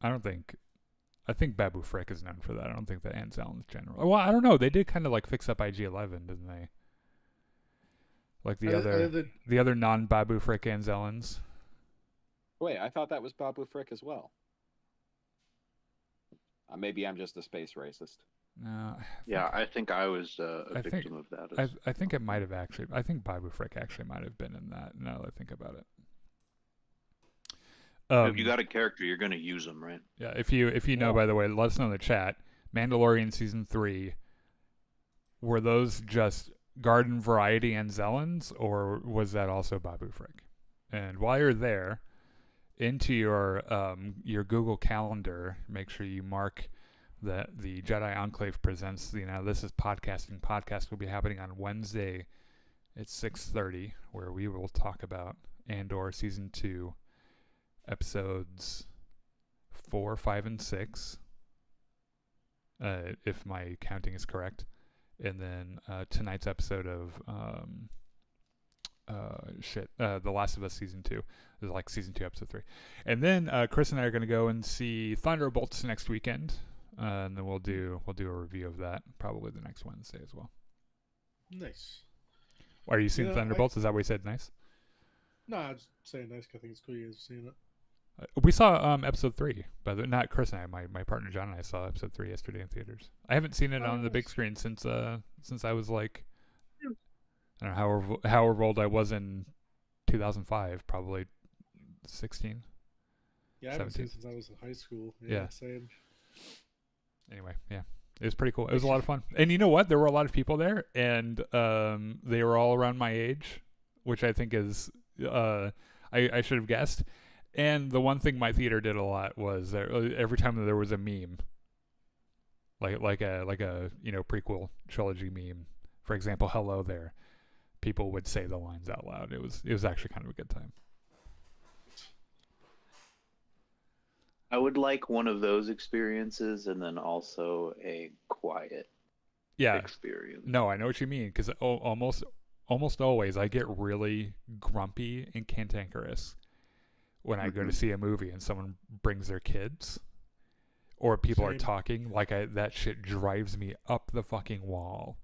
I don't think. I think Babu Frick is known for that. I don't think that Anselm's general. Well, I don't know. They did kind of like fix up IG-11, didn't they? Like the other non-Babu Frick Anselans. Wait, I thought that was Babu Frick as well. Maybe I'm just a space racist. No. I think I was a victim of that. I think it might have actually. I think Babu Frick actually might have been in that. Now that I think about it. If you got a character, you're going to use them, right? Yeah. If you know, by the way, let us know in the chat. Mandalorian season 3. Were those just garden variety Anzellans, or was that also Babu Frick? And while you're there, into your Google Calendar, make sure you mark that the Jedi Enclave presents. This is podcasting. Podcast will be happening on Wednesday at 6:30, where we will talk about Andor season 2, episodes 4, 5, and 6. If my counting is correct. And then tonight's episode of The Last of Us season 2 is like season 2 episode 3. And then Chris and I are going to go and see Thunderbolts next weekend, and then we'll do a review of that probably the next Wednesday as well. Nice. Are you seeing Thunderbolts? Is that what you said? Nice. No, I was saying nice. I think it's cool you guys are seeing it. We saw episode 3, but not Chris and I. My partner John and I saw episode 3 yesterday in theaters. I haven't seen it on the big screen since I was like, I don't know however old I was in 2005, probably 16. Yeah, I haven't seen it since I was in high school. Yeah. Same. Anyway, yeah, it was pretty cool. It was a lot of fun, and you know what? There were a lot of people there, and they were all around my age, which I think is I should have guessed. And the one thing my theater did a lot was every time there was a meme, like a prequel trilogy meme, for example, "Hello There," people would say the lines out loud. It was actually kind of a good time. I would like one of those experiences, and then also a quiet experience. No, I know what you mean, because almost always I get really grumpy and cantankerous when I go to see a movie and someone brings their kids, or people are talking. That shit drives me up the fucking wall.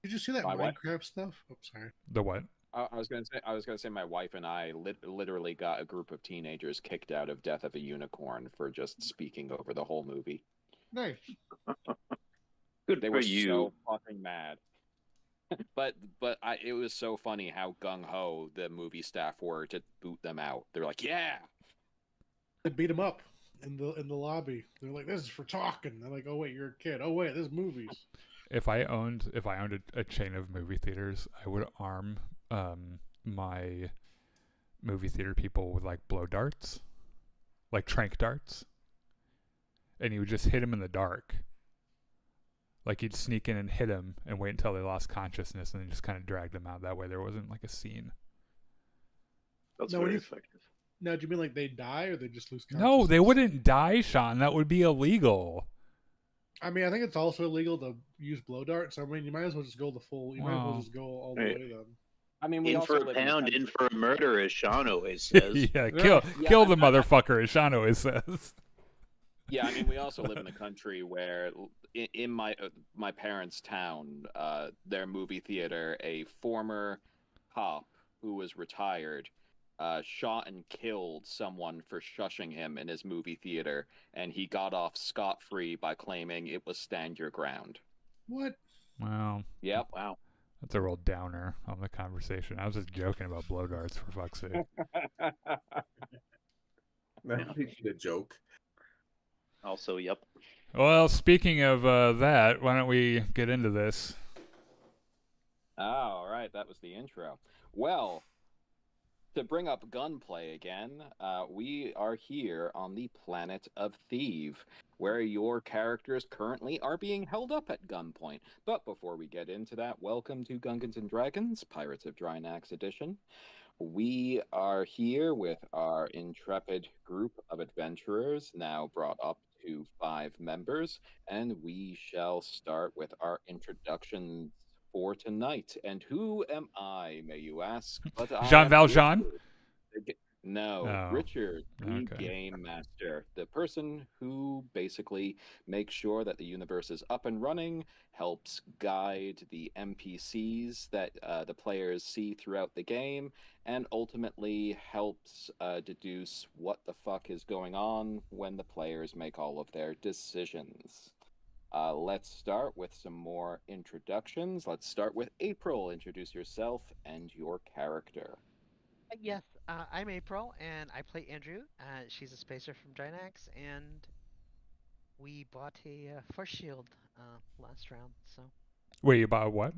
Did you see that Minecraft stuff? Oh, sorry. The what? I was gonna say my wife and I literally got a group of teenagers kicked out of Death of a Unicorn for just speaking over the whole movie. Nice. Good they for were you. So fucking mad. But it was so funny how gung-ho the movie staff were to boot them out. They're like, yeah. They beat them up in the lobby. They're like, this is for talking. I'm like, oh wait, you're a kid. Oh wait, this is movies. If I owned a chain of movie theaters, I would arm my movie theater people with like blow darts, like trank darts, and you would just hit them in the dark. Like you'd sneak in and hit them and wait until they lost consciousness, and then just kind of drag them out. That way there wasn't like a scene. That's very effective. Now, do you mean like they die or they just lose consciousness? No, they wouldn't die, Sean. That would be illegal. I mean, I think it's also illegal to use blow darts. I mean, you might as well just go the full. You might as well just go all the way then. I mean, we in also for a pound, in for a murder, as Sean always says. kill the motherfucker, as Sean always says. Yeah, I mean, we also live in a country where, in my parents' town, their movie theater, a former cop who was retired shot and killed someone for shushing him in his movie theater, and he got off scot-free by claiming it was stand your ground. What? Wow. Yep. Wow. That's a real downer on the conversation. I was just joking about blow darts, for fuck's sake. That's a joke. Also, yep. Well, speaking of that, why don't we get into this? All right, that was the intro. Well, to bring up gunplay again, we are here on the planet of Thieves, where your characters currently are being held up at gunpoint. But before we get into that, welcome to Gungans and Dragons, Pirates of Drinax edition. We are here with our intrepid group of adventurers, now brought up to 5 members, and we shall start with our introductions for tonight. And who am I, may you ask? Jean Valjean? No, Richard, the Game Master. person who basically makes sure that the universe is up and running, helps guide the NPCs that the players see throughout the game, and ultimately helps deduce what the fuck is going on when the players make all of their decisions. Let's start with some more introductions. Let's start with April. Introduce yourself and your character. Yes, I'm April, and I play Andrew. She's a spacer from Drinax, and we bought a force shield last round. So Wait, you bought what?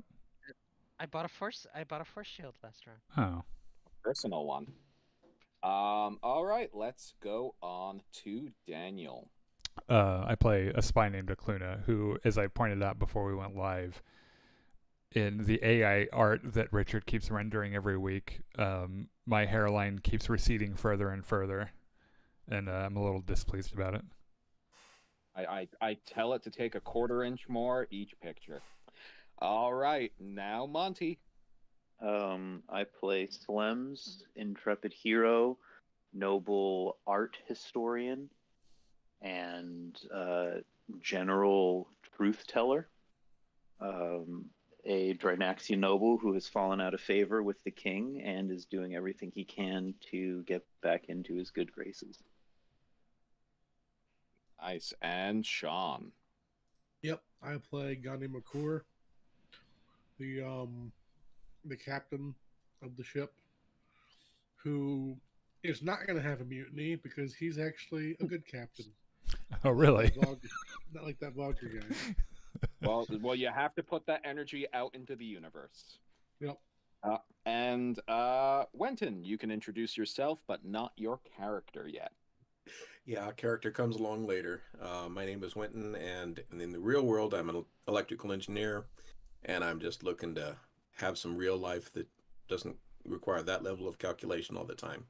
I bought a force shield last round. Oh. Personal one. All right, let's go on to Daniel. I play a spy named Akluna, who, as I pointed out before we went live, in the AI art that Richard keeps rendering every week, my hairline keeps receding further and further, and I'm a little displeased about it. I tell it to take a 1/4 inch more each picture. All right, now Monty. I play Slems, intrepid hero, noble art historian, and general truth teller. A Drinaxian noble who has fallen out of favor with the king and is doing everything he can to get back into his good graces. Nice. And Sean. Yep, I play Gandhi McCour, the captain of the ship, who is not going to have a mutiny because he's actually a good captain. Oh, really? Not like that Vlogger guy. Well, you have to put that energy out into the universe. Yep. And Wenton, you can introduce yourself, but not your character yet. Yeah, character comes along later. My name is Winton, and in the real world, I'm an electrical engineer, and I'm just looking to have some real life that doesn't require that level of calculation all the time.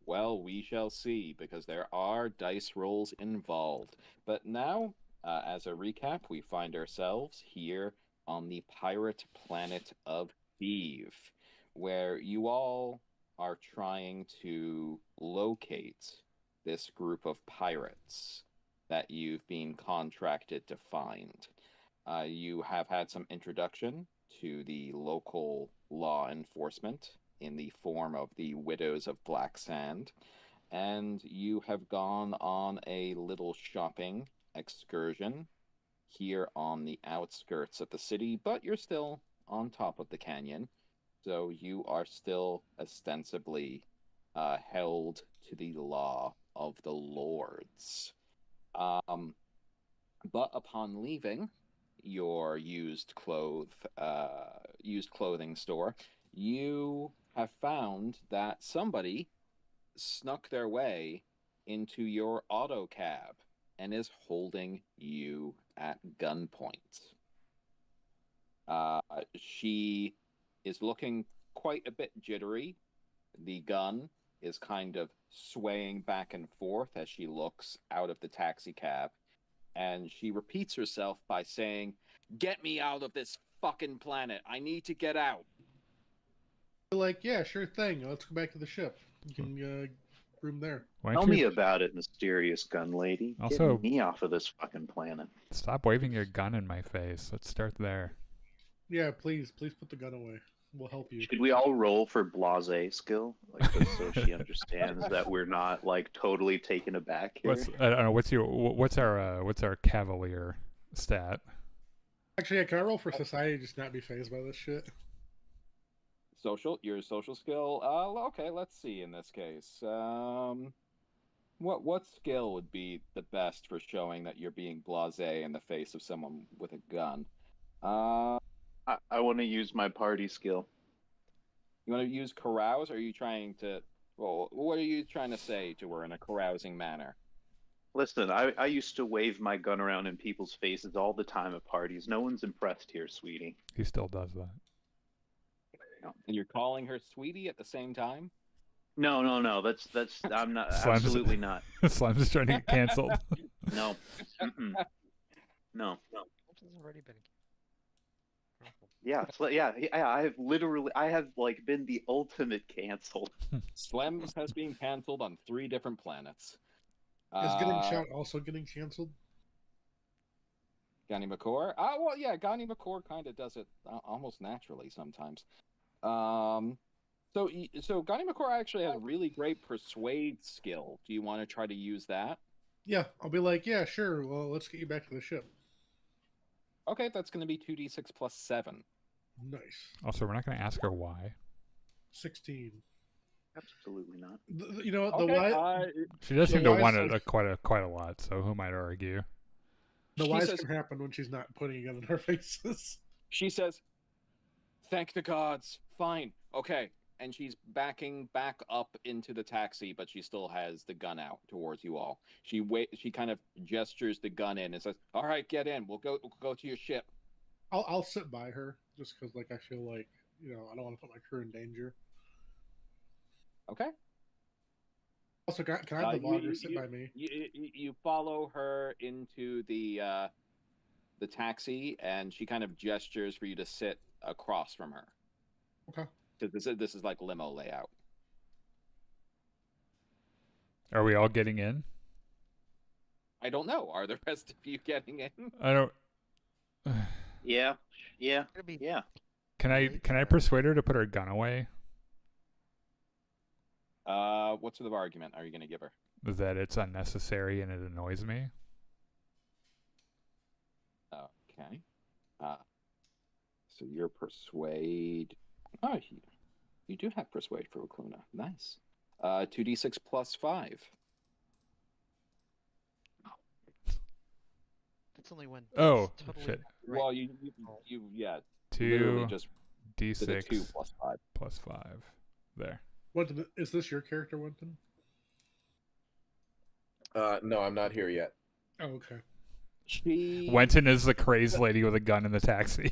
Well, we shall see, because there are dice rolls involved. But now, as a recap, we find ourselves here on the pirate planet of Thieves, where you all are trying to locate this group of pirates that you've been contracted to find. You have had some introduction to the local law enforcement in the form of the Widows of Black Sand, and you have gone on a little shopping excursion here on the outskirts of the city, but you're still on top of the canyon, so you are still ostensibly held to the law of the lords. But upon leaving your used clothing store, you have found that somebody snuck their way into your auto cab and is holding you at gunpoint. She is looking quite a bit jittery. The gun is kind of swaying back and forth as she looks out of the taxi cab, and she repeats herself by saying, "Get me out of this fucking planet. I need to get out." Like, yeah, sure thing. Let's go back to the ship. You can room there. Tell me about it, mysterious gun lady. Also, get me off of this fucking planet. Stop waving your gun in my face. Let's start there. Yeah, please put the gun away. We'll help you. Should we all roll for blase skill, like just so she understands that we're not like totally taken aback here? I don't know. What's our cavalier stat? Actually, can I roll for society? Just not be phased by this shit. Your social skill. Okay, let's see. In this case, what skill would be the best for showing that you're being blasé in the face of someone with a gun? I want to use my party skill. You want to use carouse, or are you trying to? Well, what are you trying to say to her in a carousing manner? Listen, I used to wave my gun around in people's faces all the time at parties. No one's impressed here, sweetie. He still does that. And you're calling her sweetie at the same time? No. That's I'm not. Slime's, absolutely not. Slime's is trying to get canceled. No. No. It's already been. Yeah, I have like been the ultimate canceled. Slems has been canceled on 3 different planets. Is getting shot also getting canceled? Gani McCore? Well, yeah, Gani McCore kind of does it almost naturally sometimes. So Gani McCore actually has really great persuade skill. Do you want to try to use that? Yeah, I'll be like, yeah, sure. Well, let's get you back to the ship. Okay, that's going to be 2d6 plus 7. Nice. Also, we're not going to ask her why. 16. Absolutely not. You know what? The Okay, why She does The seem to why want says- it quite a lot, so who might argue? the she whys says, can happen when she's not putting it in our faces. she says, "Thank the gods. Fine. Okay." And she's backing back up into the taxi, but she still has the gun out towards you all. She kind of gestures the gun in and says, "All right, get in. We'll go to your ship." I'll sit by her just because, like, I feel like I don't want to put my crew in danger. Okay. Also, can I have the vlogger sit by me? You follow her into the taxi, and she kind of gestures for you to sit across from her. Okay. Because this is like limo layout. Are we all getting in? I don't know. Are the rest of you getting in? I don't. Yeah. It'll be Yeah. Can I persuade her to put her gun away? What sort of argument are you going to give her? That it's unnecessary and it annoys me. Okay. So you're persuade. Oh, you do have persuade for Okluna. Nice. 2d6 plus 5. That's only when. Oh, it's totally shit. right. Well, you literally 2 just did a d6 2 plus 5. plus 5. There. Winton, is this your character, Winton? No, I'm not here yet. Oh, okay. She Wenton is the crazed lady with a gun in the taxi.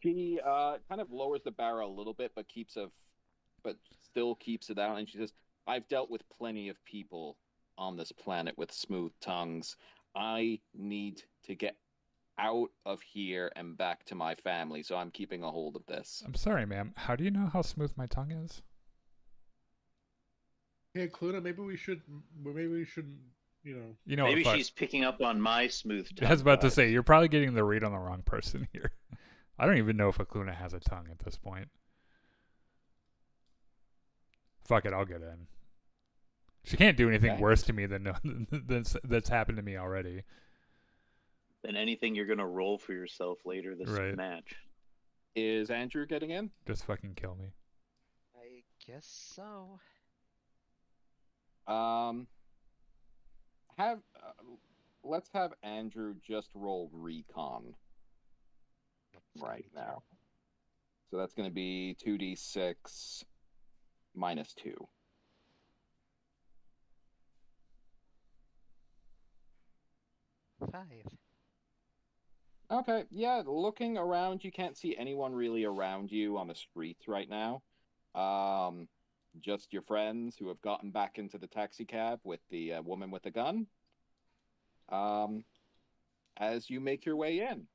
She kind of lowers the barrel a little bit, but still keeps it out. And she says, "I've dealt with plenty of people on this planet with smooth tongues. I need to get out of here and back to my family, so I'm keeping a hold of this." I'm sorry, ma'am. How do you know how smooth my tongue is? Hey, Cluna, maybe we should, You know, Maybe what, fuck. she's picking up on my smooth tongue. I was about to vibes. say, you're probably getting the read on the wrong person here. I don't even know if Akuna has a tongue at this point. Fuck it, I'll get in. She can't do anything Okay. worse to me than that's happened to me already. Than anything you're gonna roll for yourself later this Right. match. Is Andrew getting in? Just fucking kill me. I guess so. Let's have Andrew just roll recon right now. So that's going to be 2d6 minus 2. Five. Okay, yeah, looking around, you can't see anyone really around you on the streets right now. Just your friends who have gotten back into the taxi cab with the woman with the gun. As you make your way in,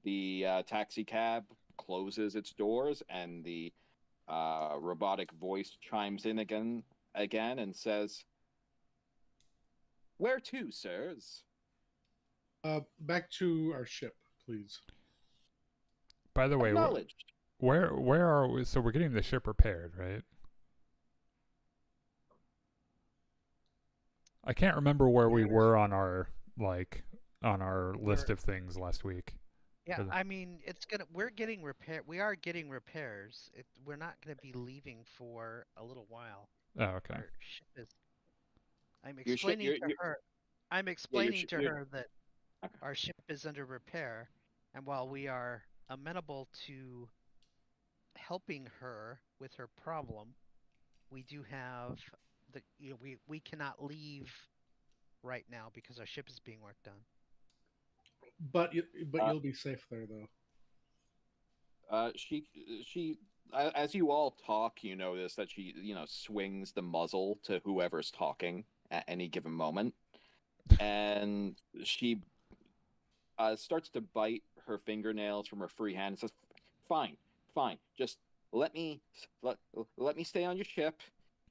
the taxi cab closes its doors, and the robotic voice chimes in again and says, "Where to, sirs?" back to our ship, please. By the way, Acknowledged. where are we? So we're getting the ship repaired, right? I can't remember where we were on our list of things last week. Yeah, Or the- I mean, we're getting repair. We are getting repairs. We're not going to be leaving for a little while. Oh, okay. Our ship is. I'm Your ship- explaining to her. I'm explaining to your- her that Okay. our ship is under repair, and while we are amenable to helping her with her problem, we do have we cannot leave right now because our ship is being worked on. But you'll be safe there, though. She as you all talk, you notice that she swings the muzzle to whoever's talking at any given moment, and she starts to bite her fingernails from her free hand and says, fine, just let me stay on your ship,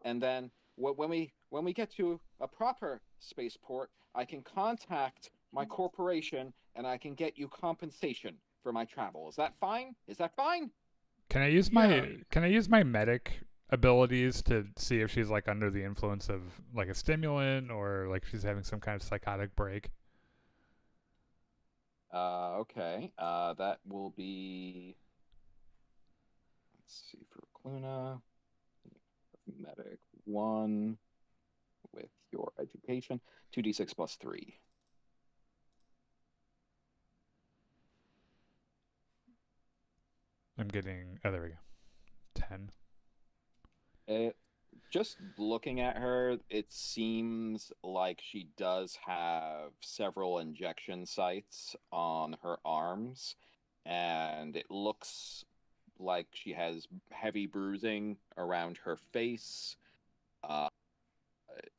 and then when when we get to a proper spaceport, I can contact my corporation and I can get you compensation for my travel. Is that fine? Is that fine? Can I use Yeah. my medic abilities to see if she's like under the influence of like a stimulant or like she's having some kind of psychotic break? Okay. That will be. Let's see for Cluna. Medic 1 with your education. 2d6 plus 3. I'm getting. Oh, there we go. 10. Just looking at her, it seems like she does have several injection sites on her arms, and it looks like she has heavy bruising around her face.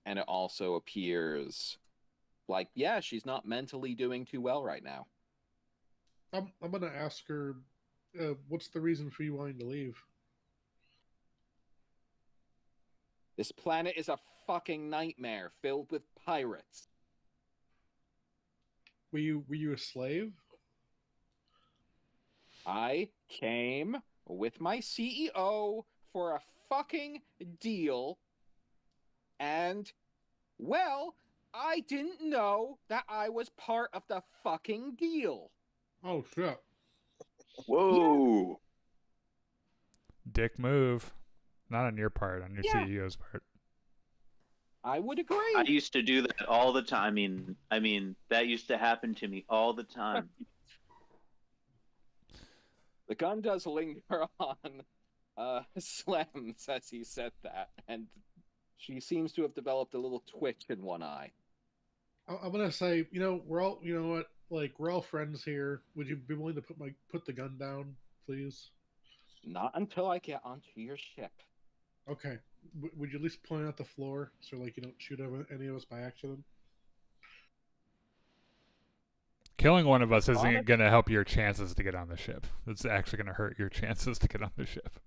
And it also appears like, yeah, she's not mentally doing too well right now. I'm gonna ask her, what's the reason for you wanting to leave? This planet is a fucking nightmare filled with pirates. Were you a slave? I came with my CEO for a fucking deal, and, well, I didn't know that I was part of the fucking deal. Oh shit! Whoa. Dick move. Not on your part, on your Yeah. CEO's part. I would agree. I used to do that all the time. I mean, that used to happen to me all the time. The gun does linger on Slems as he said that, and she seems to have developed a little twitch in one eye. I'm gonna say, we're all, you know what, like we're all friends here. Would you be willing to put the gun down, please? Not until I get onto your ship. Okay. Would you at least point out the floor so like you don't shoot any of us by accident? Killing one of us isn't going to help your chances to get on the ship. It's actually going to hurt your chances to get on the ship.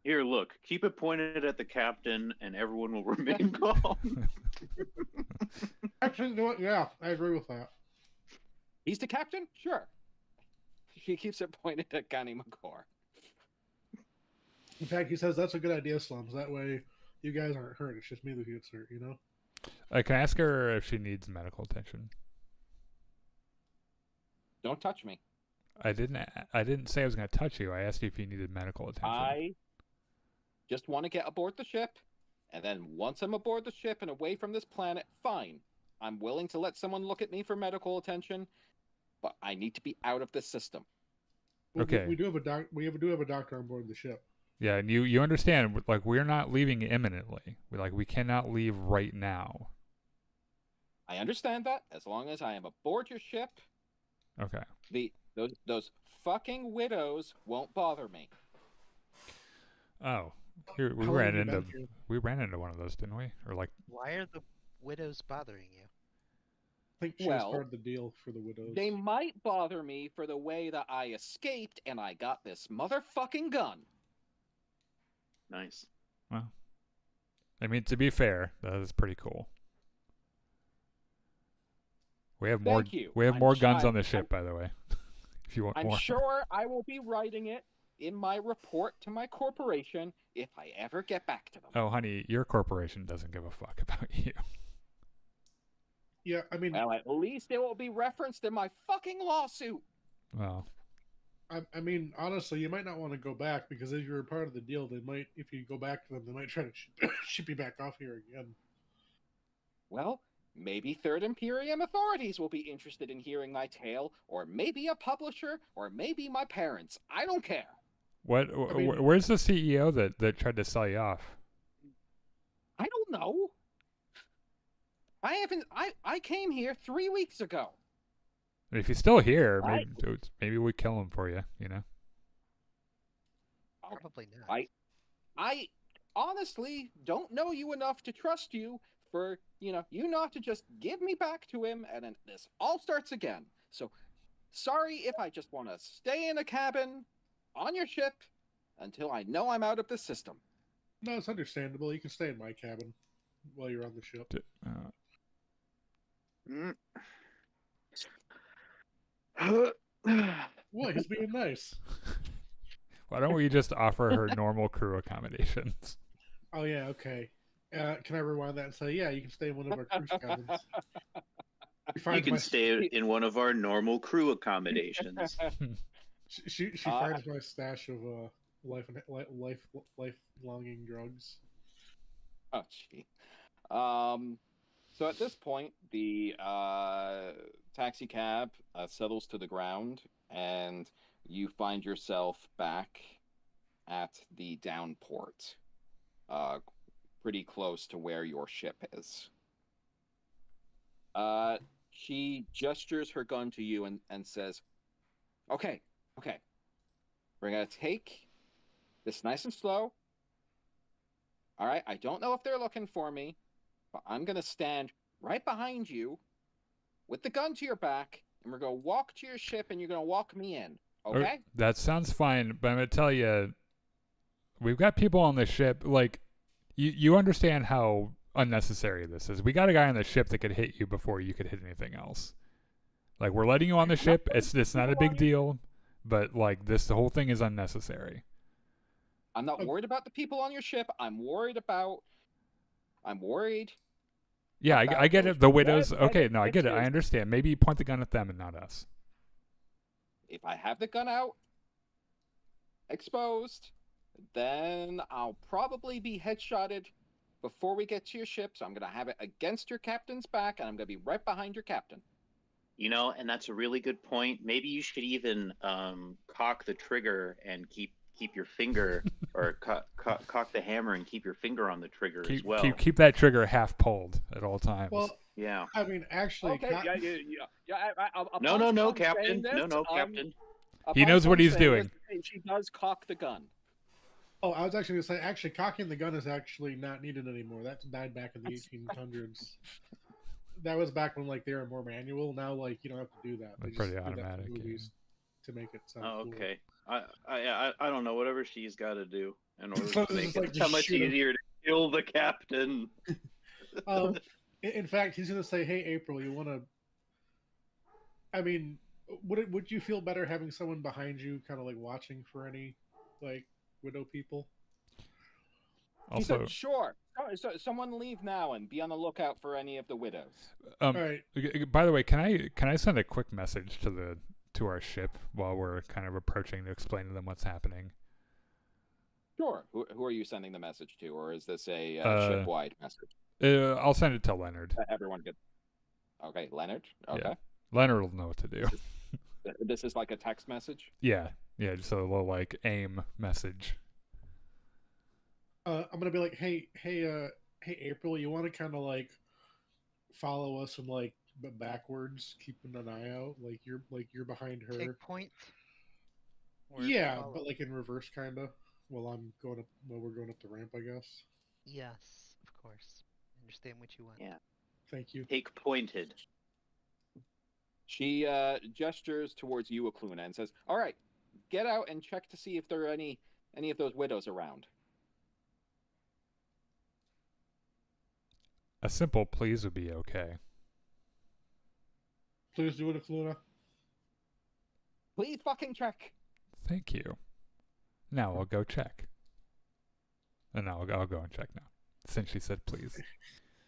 Here, look. Keep it pointed at the captain, and everyone will remain calm. Actually, you know what? Yeah, I agree with that. He's the captain? Sure. She keeps it pointed at Gunny McCore. In fact, he says that's a good idea, Slums. That way, you guys aren't hurt. It's just me that gets hurt. You know. Can I ask her if she needs medical attention? Don't touch me. I didn't say I was going to touch you. I asked you if you needed medical attention. I just want to get aboard the ship, and then once I'm aboard the ship and away from this planet, fine. I'm willing to let someone look at me for medical attention, but I need to be out of this system. Okay. We do have a doctor on board the ship. Yeah, and you understand, like, we're not leaving imminently. We cannot leave right now. I understand that, as long as I am aboard your ship. Okay. Those fucking widows won't bother me. Oh, here we ran into one of those, didn't we? Or like, Why are the widows bothering you? I think she was part of the deal for the widows. They might bother me for the way that I escaped and I got this motherfucking gun. Nice. Well, I mean, to be fair, that is pretty cool. We have more. We have more guns on the ship, by the way. If you want more. I'm sure I will be writing it in my report to my corporation if I ever get back to them. Oh, honey, your corporation doesn't give a fuck about you. Yeah, I mean. Well, at least it will be referenced in my fucking lawsuit. Well. I mean, honestly, you might not want to go back because if you're a part of the deal, they might, if you go back to them, they might try to ship you back off here again. Well, maybe Third Imperium authorities will be interested in hearing my tale, or maybe a publisher, or maybe my parents. I don't care. Where's the CEO that tried to sell you off? I don't know. I came here 3 weeks ago. If he's still here, maybe we kill him for you, you know? Probably not. I honestly don't know you enough to trust you for, you not to just give me back to him and then this all starts again. So, sorry if I just want to stay in a cabin on your ship until I know I'm out of the system. No, it's understandable. You can stay in my cabin. while you're on the ship. What? He's being nice. Why don't we just offer her normal crew accommodations? Oh yeah, okay. Can I rewind that and say, yeah, you can stay in one of our cruise cabins. You can stay in one of our normal crew accommodations. She finds my stash of life-longing drugs. Oh, gee. So at this point, the taxi cab settles to the ground, and you find yourself back at the down port, pretty close to where your ship is. She gestures her gun to you and says, okay, we're going to take this nice and slow. All right, I don't know if they're looking for me, but I'm going to stand right behind you with the gun to your back, and we're going to walk to your ship, and you're going to walk me in, okay? That sounds fine, but I'm going to tell you, we've got people on the ship, like, you understand how unnecessary this is. We got a guy on the ship that could hit you before you could hit anything else. Like, we're letting you on the ship, it's not a big deal, but, like, the whole thing is unnecessary. I'm not worried about the people on your ship. I'm worried. Yeah, I get it. The widows. Okay, no, I get it. I understand. Maybe you point the gun at them and not us. If I have the gun out, exposed, then I'll probably be headshotted before we get to your ship. So I'm going to have it against your captain's back, and I'm going to be right behind your captain. You know, and that's a really good point. Maybe you should even cock the trigger and keep your finger, or cock the hammer and keep your finger on the trigger as well. Keep that trigger half pulled at all times. Well, yeah. I mean, actually, okay, No, Captain. No, Captain. He knows what he's doing. She does cock the gun. Oh, I was actually going to say, actually, cocking the gun is actually not needed anymore. That died back in the 1800s. That was back when, like, they were more manual. Now, like, you don't have to do that. They're pretty automatic. Movies to make it sound cool. Okay. I don't know. Whatever she's got to do in order to make it like how much easier to kill the captain. In fact, he's going to say, "Hey, April, you want to?" I mean, would you feel better having someone behind you, kind of like watching for any like widow people? Also, he said, sure. So someone leave now and be on the lookout for any of the widows. All right. By the way, can I send a quick message to our ship while we're kind of approaching to explain to them what's happening? Sure. Who are you sending the message to, or is this a ship-wide message? I'll send it to Leonard. Everyone good. Okay, Leonard. Okay. Yeah. Leonard will know what to do. This is like a text message? Yeah, just a little like AIM message. I'm gonna be like, hey, April, you want to kind of like follow us and like but backwards, keeping an eye out, like you're behind her. Take point. Yeah, but like in reverse, kind of. While we're going up the ramp, I guess. Yes, of course. I understand what you want. Yeah. Thank you. Take pointed. She gestures towards you, Akluna, and says, "All right, get out and check to see if there are any of those widows around." A simple please would be okay. Please do it, Akluna. Please fucking check. Thank you. Now I'll go check. And I'll go and check now. Since she said please.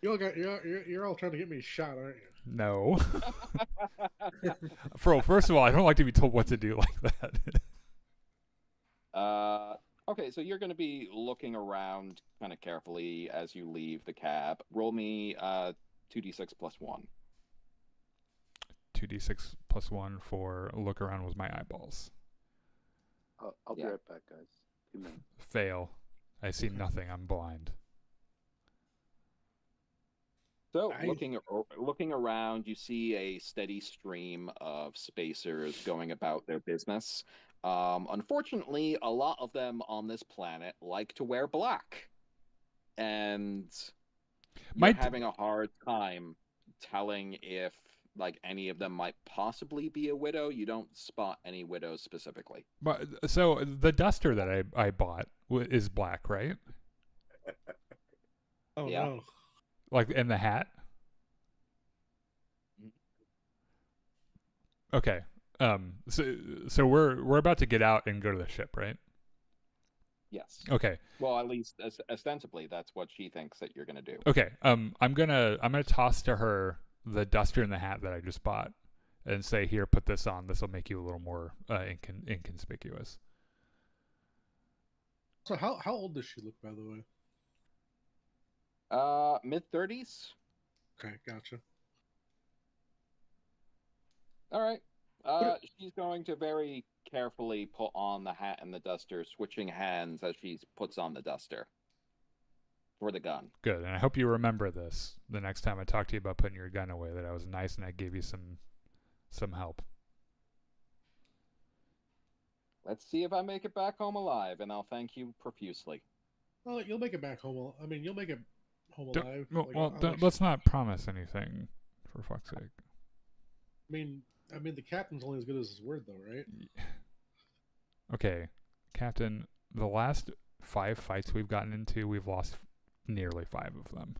You're all trying to get me shot, aren't you? No. First of all, I don't like to be told what to do like that. Okay, so you're going to be looking around kind of carefully as you leave the cab. Roll me 2d6 plus 1. 2d6 plus 1 for look around with my eyeballs. I'll be right back, guys. 2 minutes. Fail. I see nothing. I'm blind. So, looking around, you see a steady stream of spacers going about their business. Unfortunately, a lot of them on this planet like to wear black. And you're having a hard time telling if like any of them might possibly be a widow. You don't spot any widows specifically. But so the duster that I bought is black, right? Oh yeah. no. Like in the hat? Okay. So we're about to get out and go to the ship, right? Yes. Okay. Well, at least ostensibly, that's what she thinks that you're gonna do. Okay. I'm gonna toss to her the duster and the hat that I just bought, and say, "Here, put this on. This will make you a little more inconspicuous." So how old does she look, by the way? Mid-30s. Okay, gotcha. All right. She's going to very carefully put on the hat and the duster, switching hands as she puts on the duster for the gun. Good. And I hope you remember this the next time I talk to you about putting your gun away. That I was nice and I gave you some help. Let's see if I make it back home alive, and I'll thank you profusely. Well, you'll make it back home. I mean, you'll make it home Don't- alive. well, Like, well, I'll don't- let let's not promise anything, for fuck's sake. I mean, the captain's only as good as his word, though, right? Okay, Captain, the last 5 fights we've gotten into, we've lost nearly 5 of them.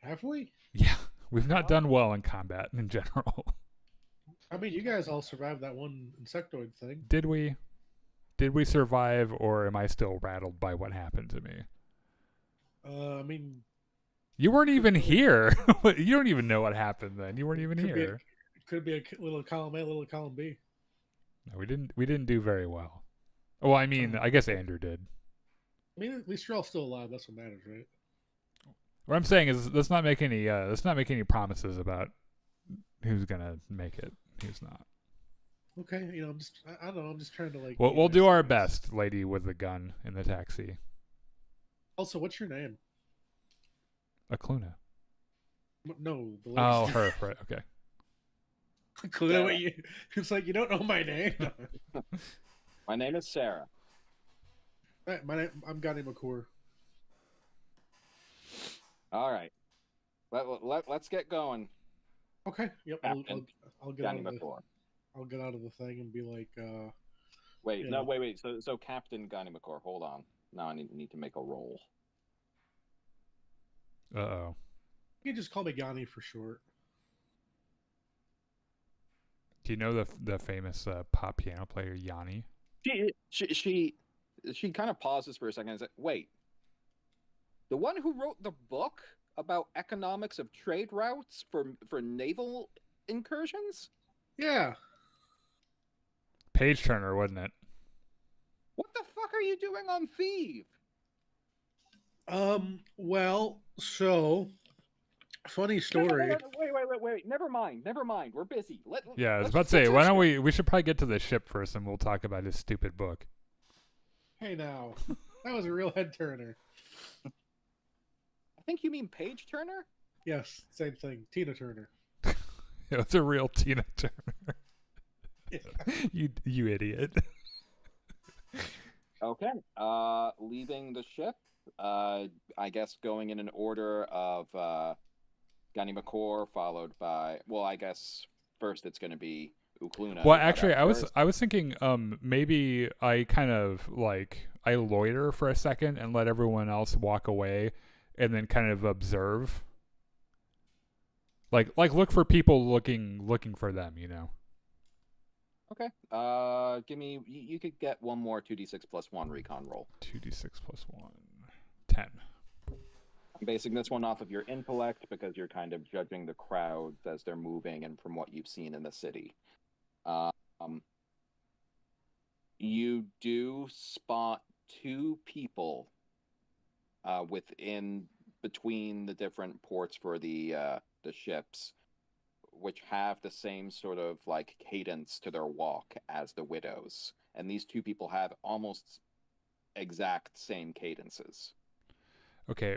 Have we? Yeah, we've not done well in combat in general. I mean, you guys all survived that one insectoid thing. Did we? Did we survive, or am I still rattled by what happened to me? I mean, You weren't even here. You don't even know what happened then. You weren't even could be here. it could be a little column A, little column B. No, we didn't do very well. Well, I mean, I guess Andrew did. I mean, at least you're all still alive. That's what matters, right? What I'm saying is, let's not make any promises about who's gonna make it, who's not. Okay, you know, I don't know. I'm just trying to like. We'll do our best, lady with the gun in the taxi. Also, what's your name? Akluna. No, the lady. Oh, her. Right. Okay. Clue what you. It's like you don't know my name. My name is Sarah. Right, I'm Gotti McClure. All right. Let's get going. Okay. Yep. Captain I'll get Johnny out of the. McClure. I'll get out of the thing and be like, Wait, you no, know. wait. So Captain Johnny McClure, hold on. Now I need to make a roll. Uh-oh. you can just call me Yanni for short. Do you know the famous pop piano player Yanni? She kind of pauses for a second and says, "Wait, the one who wrote the book about economics of trade routes for naval incursions? Yeah. Page Turner, wasn't it? What the fuck are you doing on Thief?" Well, so funny story. Wait. Never mind. We're busy. Yeah, I was let's about to say, why don't transition. we should probably get to the ship first and we'll talk about his stupid book. Hey now, that was a real head turner. I think you mean Page Turner? Yes, same thing. Tina Turner. It was a real Tina Turner. Yeah. You idiot. Okay. Leaving the ship. I guess going in an order of Gani McCore, followed by, well, I guess first it's going to be Ukluna. Well, actually, I was thinking maybe I kind of I loiter for a second and let everyone else walk away, and then kind of observe. Like look for people looking for them, you know. Okay. Give me. You could get one more 2d6 plus 1 recon roll. 2d6 plus 1. 10. I'm basing this one off of your intellect because you're kind of judging the crowds as they're moving and from what you've seen in the city. You do spot 2 people between the different ports for the ships, which have the same sort of cadence to their walk as the widows, and these 2 people have almost exact same cadences. Okay.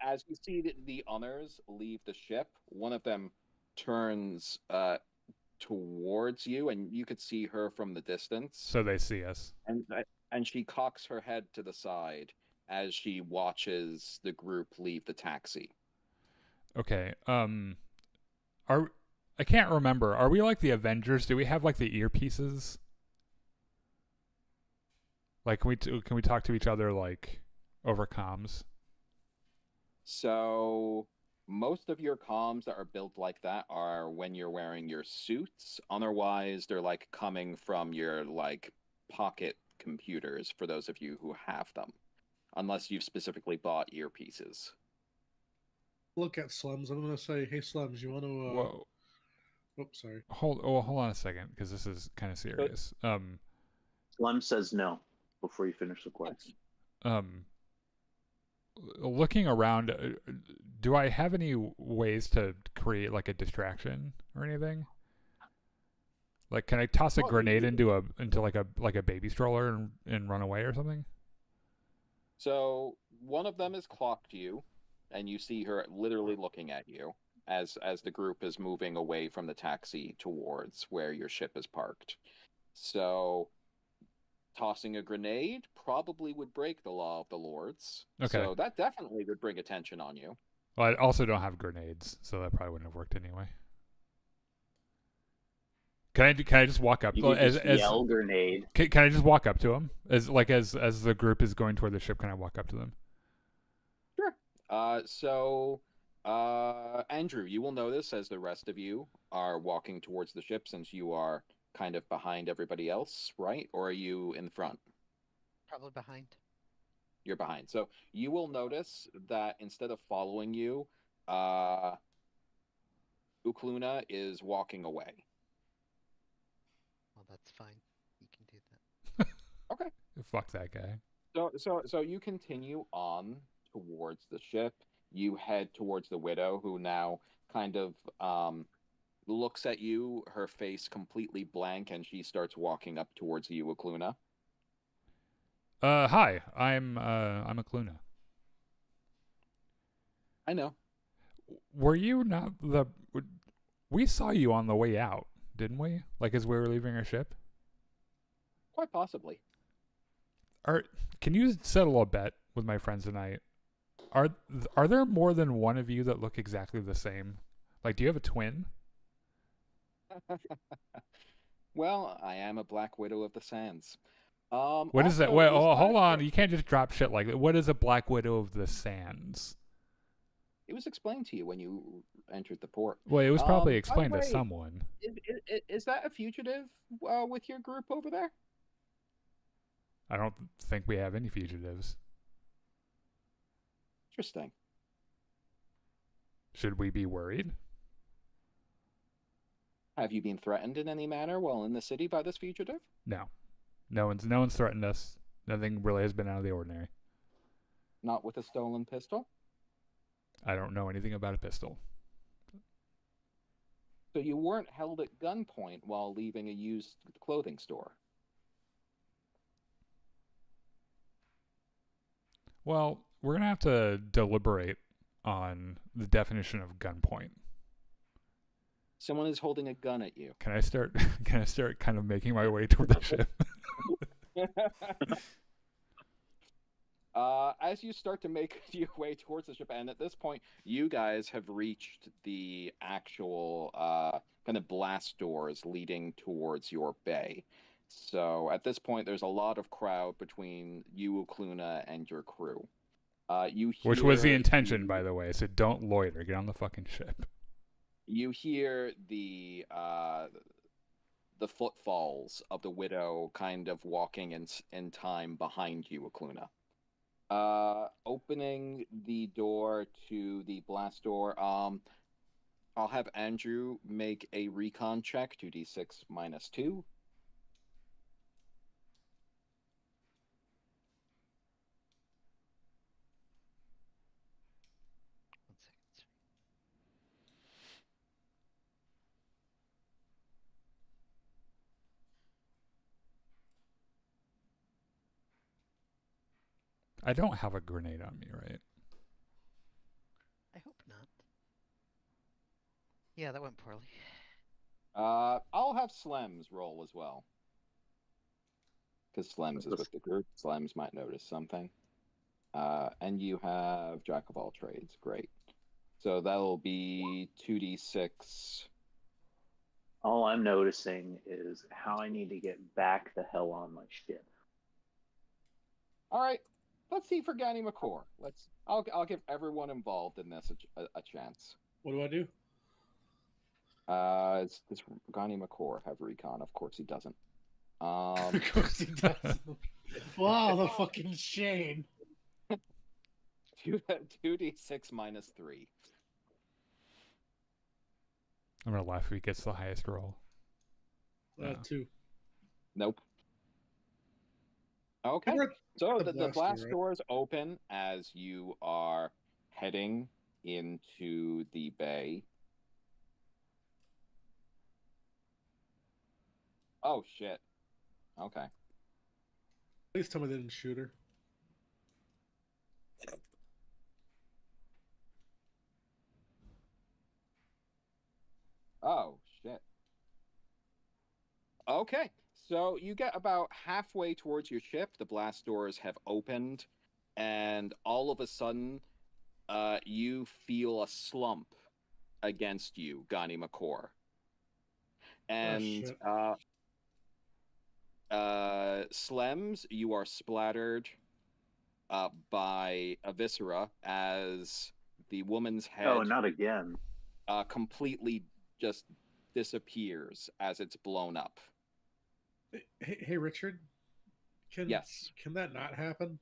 As you see the others leave the ship, one of them turns towards you, and you could see her from the distance. So they see us. And she cocks her head to the side as she watches the group leave the taxi. Okay. I can't remember. Are we like the Avengers? Do we have the earpieces? Can we talk to each other over comms? So most of your comms that are built like that are when you're wearing your suits. Otherwise, they're like coming from your like pocket computers for those of you who have them, unless you've specifically bought earpieces. Look at Slums. I'm gonna say, hey Slums, you want to? Whoa. Oops, sorry. Hold on a second, because this is kind of serious. Slim says no before you finish the question. Looking around, do I have any ways to create like a distraction or anything? Like, can I toss a grenade into like a baby stroller and run away or something? So one of them has clocked you, and you see her literally looking at you as the group is moving away from the taxi towards where your ship is parked. So tossing a grenade probably would break the law of the lords. Okay. So that definitely would bring attention on you. Well, I also don't have grenades, so that probably wouldn't have worked anyway. Can I just walk up? You could just yell grenade. Can I just walk up to him as the group is going toward the ship? Can I walk up to them? Sure. So Andrew, you will notice as the rest of you are walking towards the ship, since you are kind of behind everybody else, right? Or are you in front? Probably behind. You're behind. So you will notice that instead of following you, Ukluna is walking away. Well, that's fine. You can do that. Okay. Fuck that guy. So you continue on towards the ship. You head towards the widow, who now kind of looks at you, her face completely blank, and she starts walking up towards you, Ukluna. Hi, I'm Ukluna. I know. Were you not the? We saw you on the way out, didn't we? Like as we were leaving our ship. Quite possibly. Can you settle a bet with my friends tonight? Are there more than one of you that look exactly the same? Like, do you have a twin? Well, I am a Black Widow of the Sands. What is that? Also, Wait, was hold that- on. You can't just drop shit like that. What is a Black Widow of the Sands? It was explained to you when you entered the port. Well, it was probably explained by the to way, someone. Is that a fugitive with your group over there? I don't think we have any fugitives. Interesting. Should we be worried? Have you been threatened in any manner while in the city by this fugitive? No. No one's threatened us. Nothing really has been out of the ordinary. Not with a stolen pistol? I don't know anything about a pistol. So you weren't held at gunpoint while leaving a used clothing store? Well, we're going to have to deliberate on the definition of gunpoint. Someone is holding a gun at you. Can I start kind of making my way toward the ship? As you start to make your way towards the ship, and at this point, you guys have reached the actual kind of blast doors leading towards your bay. So at this point, there's a lot of crowd between you, Ukluna, and your crew. Which was the intention, by the way. So don't loiter. Get on the fucking ship. You hear the footfalls of the widow kind of walking in time behind you, Ukluna. Opening the door to the blast door. I'll have Andrew make a recon check, 2d6 minus 2. I don't have a grenade on me, right? I hope not. Yeah, that went poorly. I'll have Slems roll as well. Because Slems is with the group. Slems might notice something. And you have Jack of all trades. Great. So that'll be 2d6. All I'm noticing is how I need to get back the hell on my ship. All right. let's see for Gani McCore. I'll give everyone involved in this a chance. What do I do? Does Gani McCore have recon? Of course he doesn't. Of course he does. Wow, the fucking shame. 2d6 minus 3. I'm gonna laugh if he gets the highest roll. 2. Nope. Okay. We're at So the the blast blast door, right? doors open as you are heading into the bay. Oh shit. Okay. Please tell me they didn't shoot her. Oh shit. Okay. So you get about halfway towards your ship. The blast doors have opened, and all of a sudden, you feel a slump against you, Gani McCore. And shit. Slems, you are splattered by a viscera as the woman's head Oh, not again. completely just disappears as it's blown up. Hey, Richard. Yes. Can that not happen?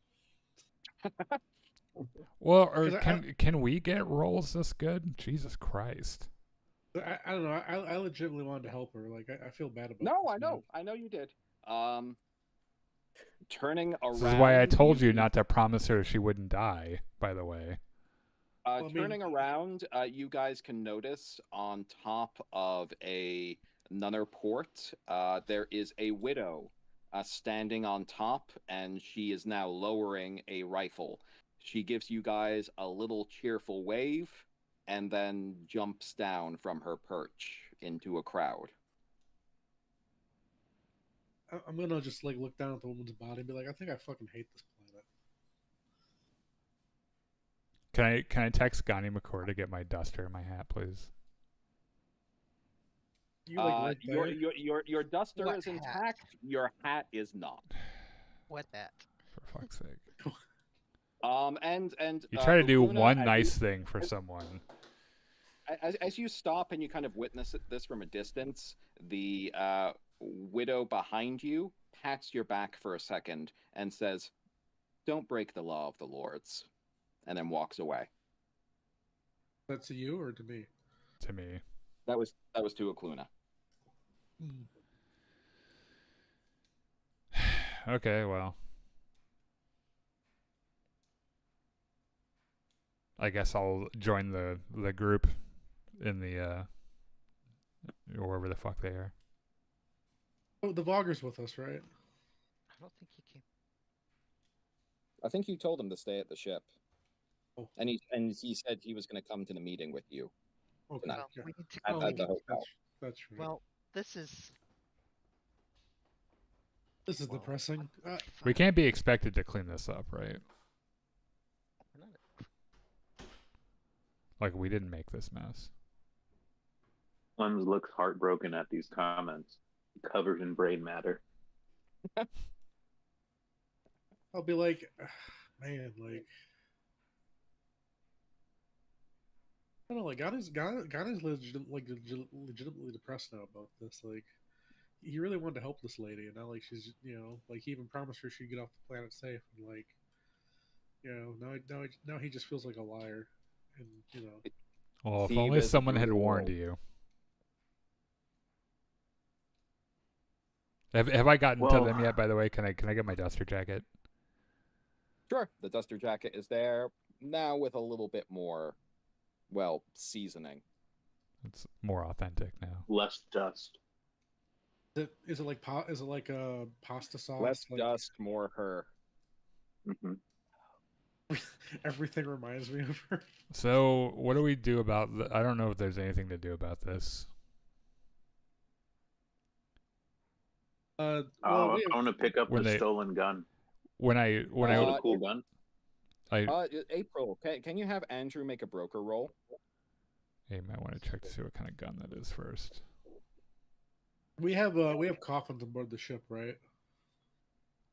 Well, or 'Cause can we get rolls this good? Jesus Christ. I don't know. I legitimately wanted to help her. Like I feel bad about. No, this, I know. man. I know you did. Turning around. This is why I told you can- not to promise her she wouldn't die, by the way. Well, I mean- turning around, you guys can notice on top of another port, there is a widow standing on top, and she is now lowering a rifle. She gives you guys a little cheerful wave, and then jumps down from her perch into a crowd. I'm gonna just like look down at the woman's body and be like, I think I fucking hate this planet. Can I text Gani McCord to get my duster and my hat, please? You like right there? Your duster What is hat? intact. Your hat is not. What that? For fuck's sake. And You try to do Luna, one as nice thing for someone. as you stop and you kind of witness this from a distance, the widow behind you pats your back for a second and says, "Don't break the law of the lords," and then walks away. That's to you or to me? To me. That was to Akluna. Hmm. Okay, well. I guess I'll join the group in the wherever the fuck they are. Oh, the Vogger's with us, right? I don't think he came. I think you told him to stay at the ship, Oh, and he said he was going to come to the meeting with you. okay. Not- Well, yeah. we need to at go. the hotel. That's right. Well, this is. This is well, depressing. We can't be expected to clean this up, right? we're not- Like, we didn't make this mess. Clems looks heartbroken at these comments, covered in brain matter. I'll be like, man, like, I don't know, like, God is legitimately depressed now about this. Like, he really wanted to help this lady, and now, like, she's, like, he even promised her she'd get off the planet safe, and like, now he just feels like a liar, and Well, if Steve only is a someone had brutal warned world. you. Have I gotten Well- to them yet, by the way? Can I get my duster jacket? Sure, the duster jacket is there now with a little bit more, well, seasoning. It's more authentic now. Less dust. is it like a pasta sauce? Less Like, dust, more her. Hmm. everything reminds me of her. So, what do we do about I don't know if there's anything to do about this. Well, I we have, want to pick up when the they- stolen gun. When I Is it a Uh, cool gun? April, can you have Andrew make a broker roll? you might want to check to see what kind of gun that is first. we have coffins on board the ship, right?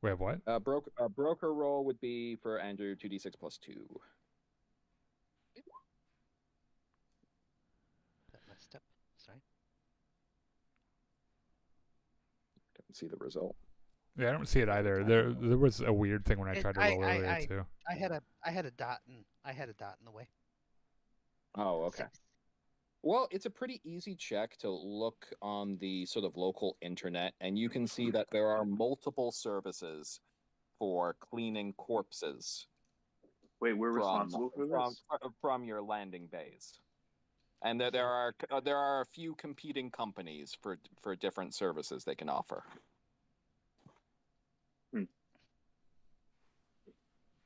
We have what? Broker roll would be for Andrew 2d6 plus 2. That messed up. Sorry. Don't see the result. Yeah, I don't see it either. There was a weird thing when I tried to roll earlier too. I had a dot in the way. Oh, okay. 6. Well, it's a pretty easy check to look on the sort of local internet, and you can see that there are multiple services for cleaning corpses Wait, we're responsible for this? from your landing bays. And there are a few competing companies for different services they can offer.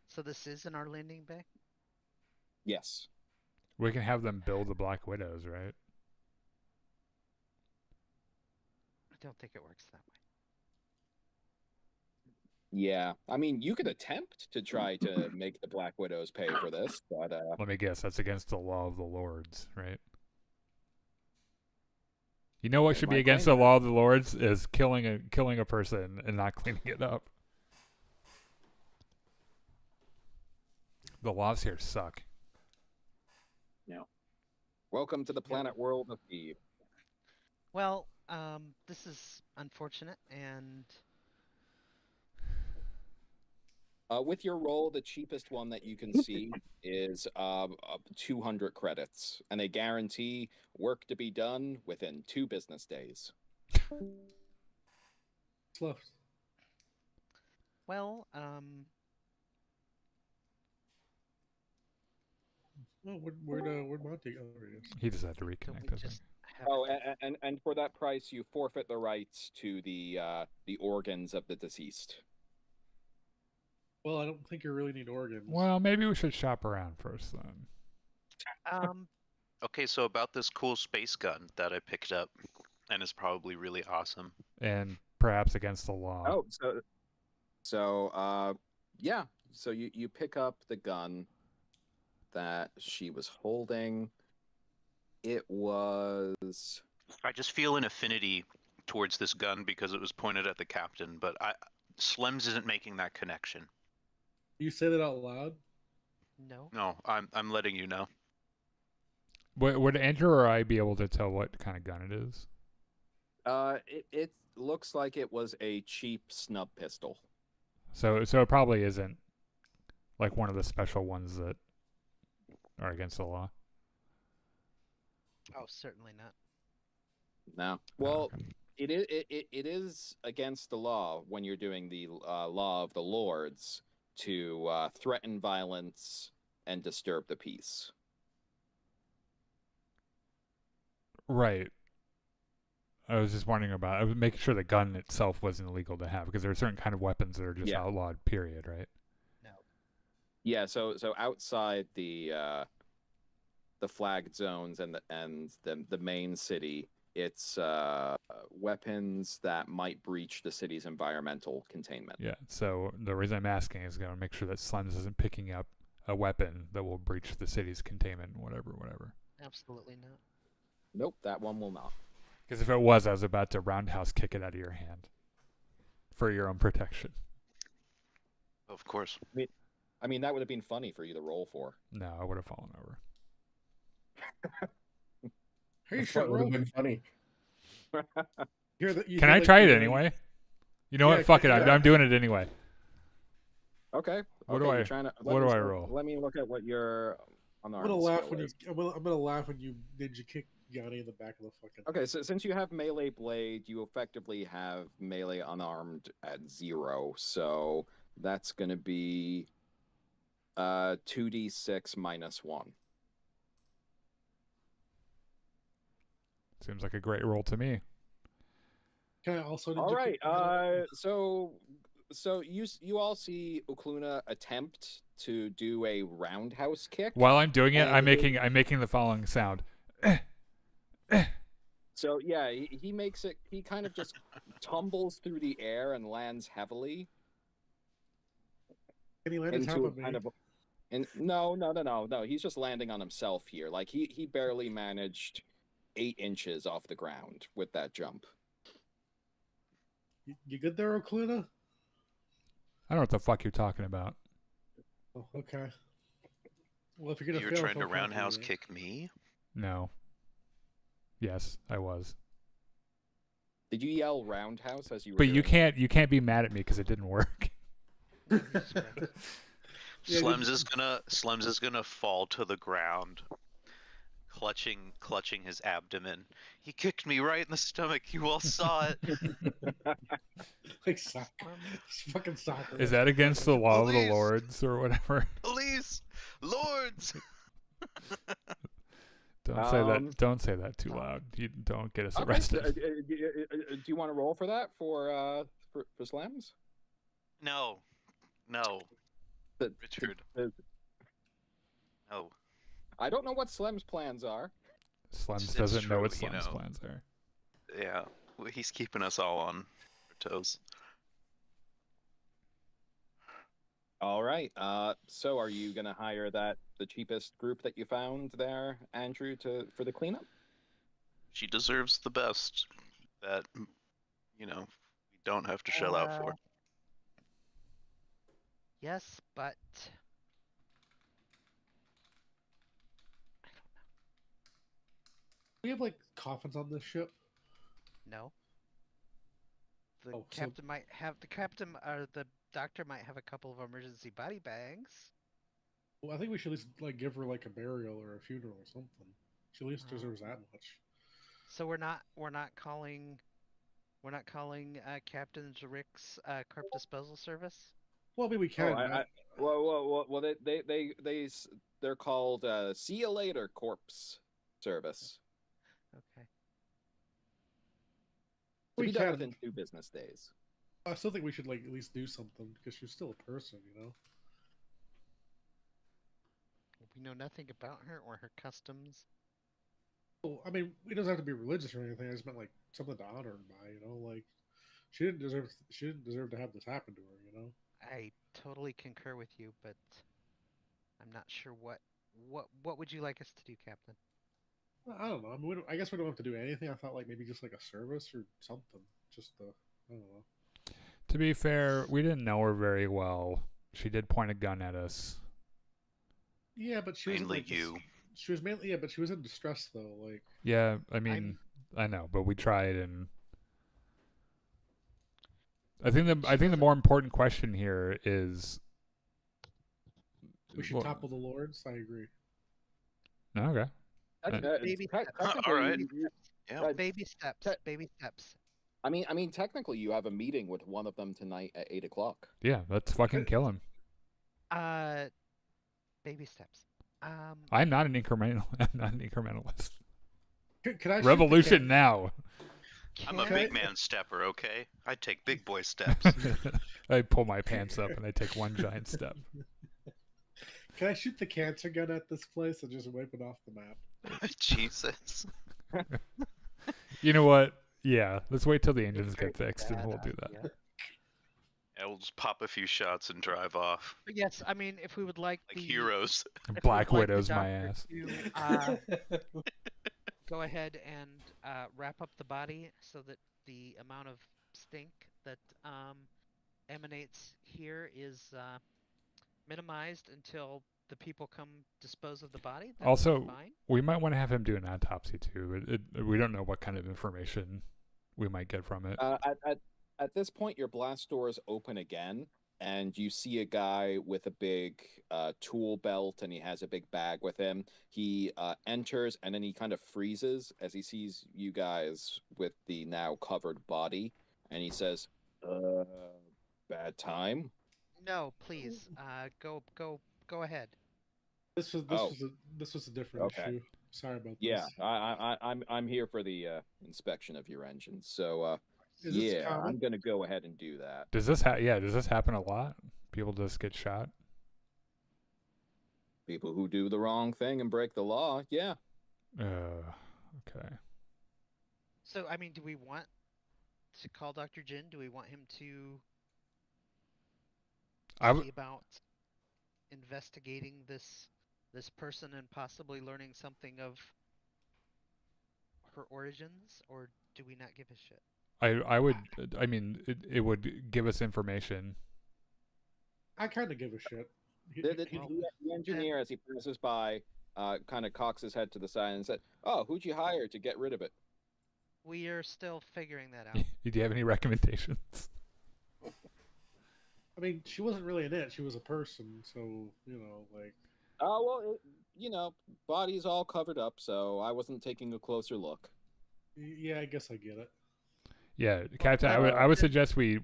So this is in our landing bay? Yes. We can have them build the Black Widows, right? I don't think it works that way. Yeah. I mean, you could attempt to try to make the Black Widows pay for this, but Let me guess, that's against the law of the lords, right? You know what They should be might against claim the law of the lords is killing a person and not cleaning it up. The laws here suck. welcome to the planet world of Eve. Well, this is unfortunate, and With your roll, the cheapest one that you can see is 200 credits, and they guarantee work to be done within 2 business days. Slow. well, Oh, where'd Monty? Oh, there he is. He just had to so reconnect, we I think. just have Oh, and for that price, you forfeit the rights to the organs of the deceased. Well, I don't think you really need organs. Well, maybe we should shop around first then. Okay, so about this cool space gun that I picked up, and is probably really awesome. And perhaps against the law. Oh, yeah. So you pick up the gun that she was holding. It was I just feel an affinity towards this gun because it was pointed at the captain, but Slims isn't making that connection. You say that out loud? no. No, I'm letting you know. Would Andrew or I be able to tell what kind of gun it is? it looks like it was a cheap snub pistol. So it probably isn't like one of the special ones that are against the law. Oh, certainly not. No. Oh, Well, okay. it is against the law when you're doing the law of the lords to threaten violence and disturb the peace. Right. I was just wondering about. I was making sure the gun itself wasn't illegal to have because there are certain kind of weapons that are just Yeah. outlawed. Period. Right. No. Yeah. So outside the flagged zones and the main city, it's weapons that might breach the city's environmental containment. Yeah. So the reason I'm asking is going to make sure that Slims isn't picking up a weapon that will breach the city's containment. Whatever. Absolutely not. Nope, that one will not. Because if it was, I was about to roundhouse kick it out of your hand for your own protection. Of course. I mean, that would have been funny for you to roll for. No, I would have fallen over. Hey, That shut would have roll. been funny. Can I try it anyway? You know Yeah, what? Fuck it. yeah. I'm doing it anyway. Okay. What okay, do you're I- trying to, what do I roll? Let me look at what your I'm unarmed gonna laugh skill when you. is. I'm gonna laugh when you ninja kick Yanni in the back of the fucking. Okay, so since you have melee blade, you effectively have melee unarmed at 0. So that's going to be 2d6 minus 1. Seems like a great roll to me. Can I also? Ninja All right. kick So you all see Ukluna attempt to do a roundhouse kick. While I'm doing it, And I'm making the following sound. So yeah, he makes it. He kind of just tumbles through the air and lands heavily Can he land on top into of me? kind of. And no. He's just landing on himself here. Like he barely managed 8 inches off the ground with that jump. You good there, Okluna? I don't know what the fuck you're talking about. Oh, okay. Well, if you're gonna You were fail, trying to feel confident, roundhouse right? kick me? No. Yes, I was. Did you yell roundhouse as you were But doing you can't be mad at me because it didn't work. Yeah, Slems is gonna fall to the ground, clutching his abdomen. He kicked me right in the stomach. You all saw it. like soccer. It's fucking soccer. Is that against the law of the Police! lords or whatever? Police, lords. Don't say that. Don't say that too loud. You don't get us Okay, arrested. do you want to roll for that for slams? No, Richard. No. I don't know what Slem's plans are. Slems It's doesn't know true, what you Slem's know. plans are. Yeah, well, he's keeping us all on our toes. All right. So are you gonna hire the cheapest group that you found there, Andrew, for the cleanup? She deserves the best that, we don't have to shell out for. Yes, but We have like coffins on this ship. no. The Oh, so- captain might have the doctor might have a couple of emergency body bags. Well, I think we should at least like give her like a burial or a funeral or something. She at least deserves that much. So we're not calling Captain Rick's corp disposal service. Well, I mean we can. Well, they're called See You Later Corpse Service. Okay. To We be done can. within 2 business days. I still think we should like at least do something because she's still a person, you know. We know nothing about her or her customs. Well, I mean, it doesn't have to be religious or anything. I just meant like something to honor her by, you know. Like she didn't deserve to have this happen to her, you know. I totally concur with you, but I'm not sure what would you like us to do, Captain? Well, I don't know. I mean, I guess we don't have to do anything. I thought like maybe just like a service or something. Just I don't know. To be fair, we didn't know her very well. She did point a gun at us. Yeah, but she was Mainly like, you. She was mainly but she was in distress though. Like Yeah, I mean, I know, but we tried, and I think the more important question here is we should topple the lords. I agree. Okay. Baby All right. Yeah. Baby steps. Baby steps. I mean, technically, you have a meeting with one of them tonight at 8:00. Yeah, let's fucking kill him. Baby steps. I'm not an incrementalist. Could I Revolution now. I'm a big man stepper, okay? I take big boy steps. I pull my pants up and I take one giant step. Can I shoot the cancer gun at this place and just wipe it off the map? Jesus. You know what? Yeah, let's wait till the engines get fixed and we'll do that. Yeah, we'll just pop a few shots and drive off. But yes, I mean, if we would like Heroes. Black Widow's my ass. To, go ahead and wrap up the body so that the amount of stink that emanates here is minimized until the people come dispose of the body. That Also, would be fine. we might want to have him do an autopsy too. We don't know what kind of information we might get from it. At this point, your blast doors open again, and you see a guy with a big tool belt, and he has a big bag with him. He enters, and then he kind of freezes as he sees you guys with the now covered body, and he says, bad time? No, please. Go ahead. This was a different issue. Sorry about this. Yeah, I'm here for the inspection of your engine. So Is I'm gonna go ahead and do that. Does this happen a lot? People just get shot? People who do the wrong thing and break the law, yeah. Okay. So, I mean, do we want to call Dr. Jin? Do we want him to see about investigating this person and possibly learning something of her origins, or do we not give a shit? I would. I mean, it would give us information. I kind of give a shit. The engineer, as he passes by, kind of cocks his head to the side and said, "Oh, who'd you hire to get rid of it?" We are still figuring that out. Do you have any recommendations? I mean, she wasn't really in it. She was a person, so like. Oh well, body's all covered up, so I wasn't taking a closer look. Yeah, I guess I get it. Yeah, Captain. I would suggest we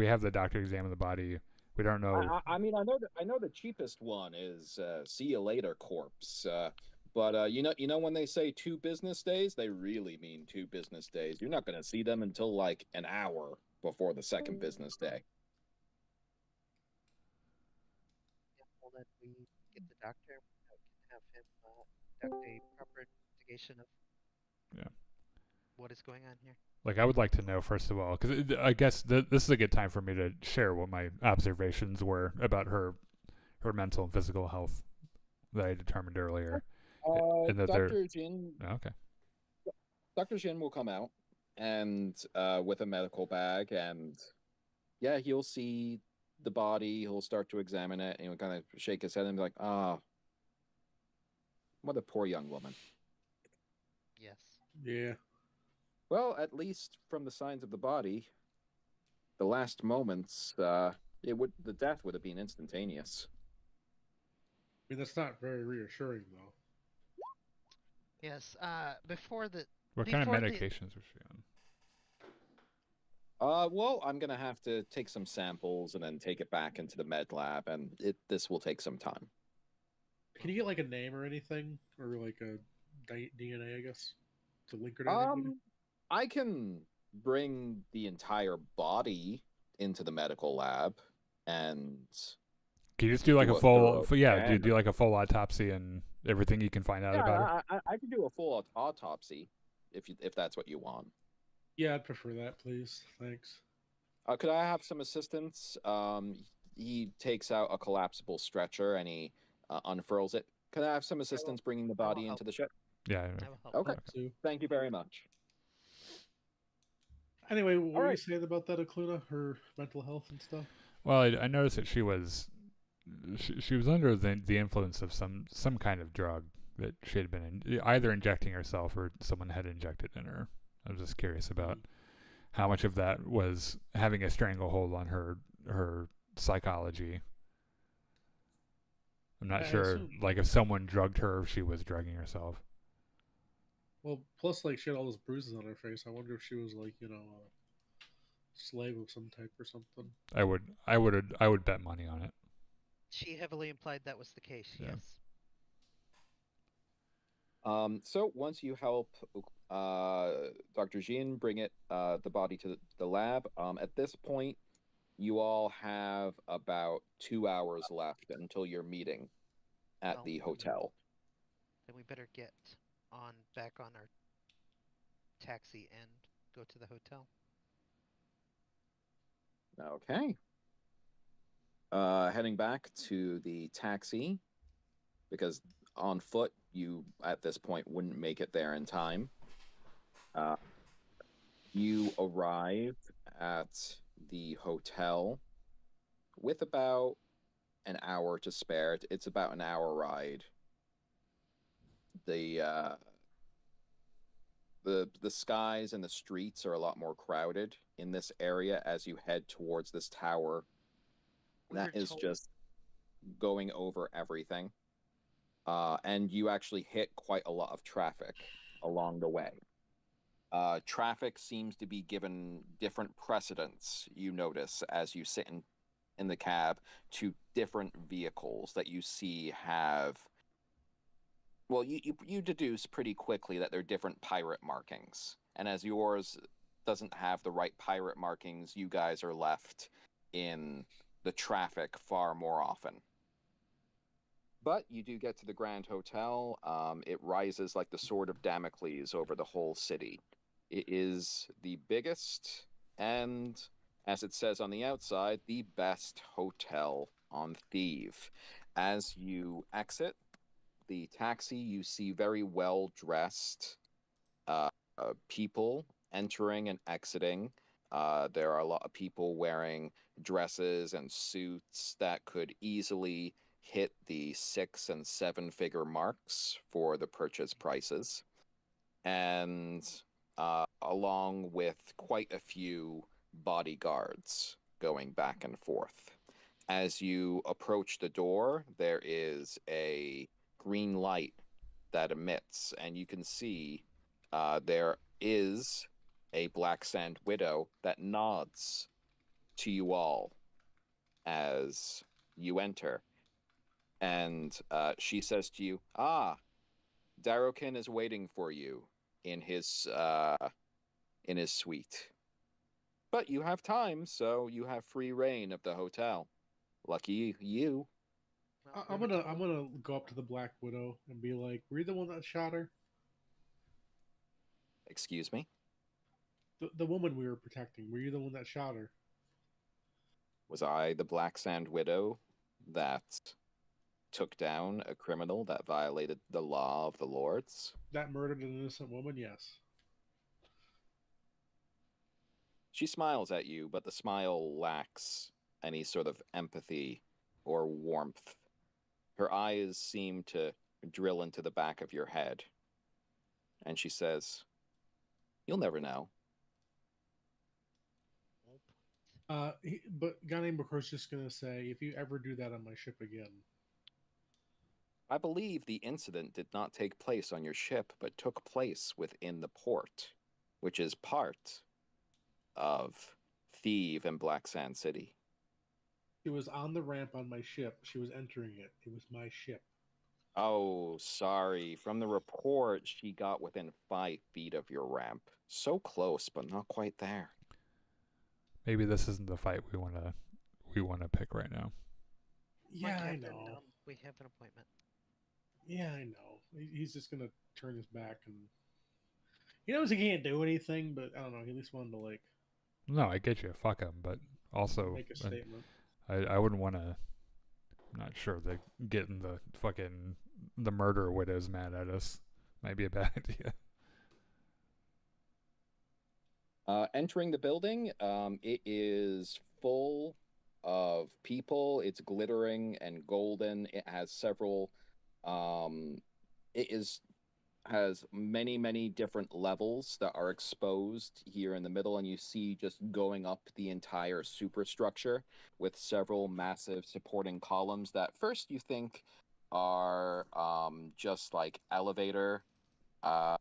have the doctor examine the body. We don't know. I mean, I know the cheapest one is "See you later, corpse." But you know when they say 2 business days, they really mean 2 business days. You're not going to see them until like an hour before the second business day. Yeah, well, then we get the doctor. We can have him conduct a proper investigation of what is going on here. Like, I would like to know, first of all, because I guess this is a good time for me to share what my observations were about her mental and physical health that I determined earlier. And that Dr. Jin. Okay. Dr. Jin will come out and with a medical bag, and yeah, he'll see the body. He'll start to examine it, and he'll kind of shake his head and be like, "Ah, what a poor young woman." Yes. Yeah. Well, at least from the signs of the body, the last moments, the death would have been instantaneous. I mean, that's not very reassuring, though. Yes. Before the. What kind of medications was she on? Well, I'm gonna have to take some samples and then take it back into the med lab, and this will take some time. Can you get like a name or anything, or like a DNA, I guess, to link her to anybody? I can bring the entire body into the medical lab, and can you just do like a full? Do like a full autopsy and everything you can find out about her? I can do a full autopsy if that's what you want. Yeah, I'd prefer that, please. Thanks. Could I have some assistance? He takes out a collapsible stretcher and he unfurls it. Could I have some assistance bringing the body into the ship? Yeah. I will help. Okay. Thank you very much. Anyway, what were you saying about that, Akluna? Her mental health and stuff? Well, I noticed that she was under the influence of some kind of drug that she had been either injecting herself or someone had injected in her. I was just curious about how much of that was having a stranglehold on her psychology. I'm not sure, like, if someone drugged her, if she was drugging herself. Well, plus, like, she had all those bruises on her face. I wonder if she was, like, a slave of some type or something. I would bet money on it. She heavily implied that was the case. Yeah. Yes. So once you help Dr. Jean bring the body to the lab, at this point, you all have about 2 hours left until your meeting at the hotel. Then we better get back on our taxi and go to the hotel. Okay. Heading back to the taxi, because on foot you at this point wouldn't make it there in time. You arrive at the hotel with about an hour to spare. It's about an hour ride. The skies and the streets are a lot more crowded in this area as you head towards this tower. That is just going over everything. And you actually hit quite a lot of traffic along the way. Traffic seems to be given different precedence, you notice, as you sit in the cab, to different vehicles that you see have... Well, you deduce pretty quickly that they're different pirate markings. And as yours doesn't have the right pirate markings, you guys are left in the traffic far more often. But you do get to the Grand Hotel. It rises like the sword of Damocles over the whole city. It is the biggest and, as it says on the outside, the best hotel on Thieves. As you exit the taxi, you see very well-dressed people entering and exiting. There are a lot of people wearing dresses and suits that could easily hit the 6 and 7 figure marks for the purchase prices. And along with quite a few bodyguards going back and forth. As you approach the door, there is a green light that emits, and you can see there is a Black Sand Widow that nods to you all as you enter. And she says to you, "Ah, Darokin is waiting for you in his suite. But you have time, so you have free reign of the hotel. Lucky you." Well, I'm gonna go up to the Black Widow and be like, "Were you the one that shot her? Excuse me? The woman we were protecting. Were you the one that shot her?" Was I the Black Sand Widow that took down a criminal that violated the law of the lords? That murdered an innocent woman? Yes. She smiles at you, but the smile lacks any sort of empathy or warmth. Her eyes seem to drill into the back of your head. And she says, "You'll never know." But guy named McCoy's just gonna say, "If you ever do that on my ship again." I believe the incident did not take place on your ship, but took place within the port, which is part of Thieves and Black Sand City. She was on the ramp on my ship. She was entering it. It was my ship. Oh, sorry. From the report, she got within 5 feet of your ramp. So close, but not quite there. Maybe this isn't the fight we wanna pick right now. My Yeah, I captain, know. we have an appointment. Yeah, I know. He's just gonna turn his back, and he knows he can't do anything. But I don't know. He at least wanted to like No, I get you. Fuck him, but also make a statement. I wouldn't want to. I'm not sure that getting the murder widows mad at us might be a bad idea. Entering the building, it is full of people. It's glittering and golden. It has several. It has many different levels that are exposed here in the middle, and you see just going up the entire superstructure with several massive supporting columns that first you think are just like elevator uh,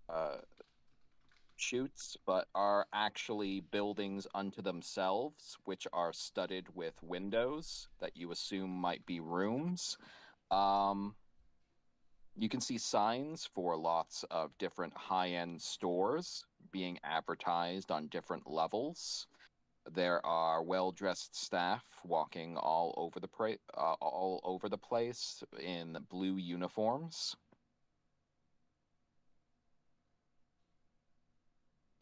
chutes, but are actually buildings unto themselves, which are studded with windows that you assume might be rooms. Um, you can see signs for lots of different high-end stores being advertised on different levels. There are well-dressed staff walking all over the place in blue uniforms.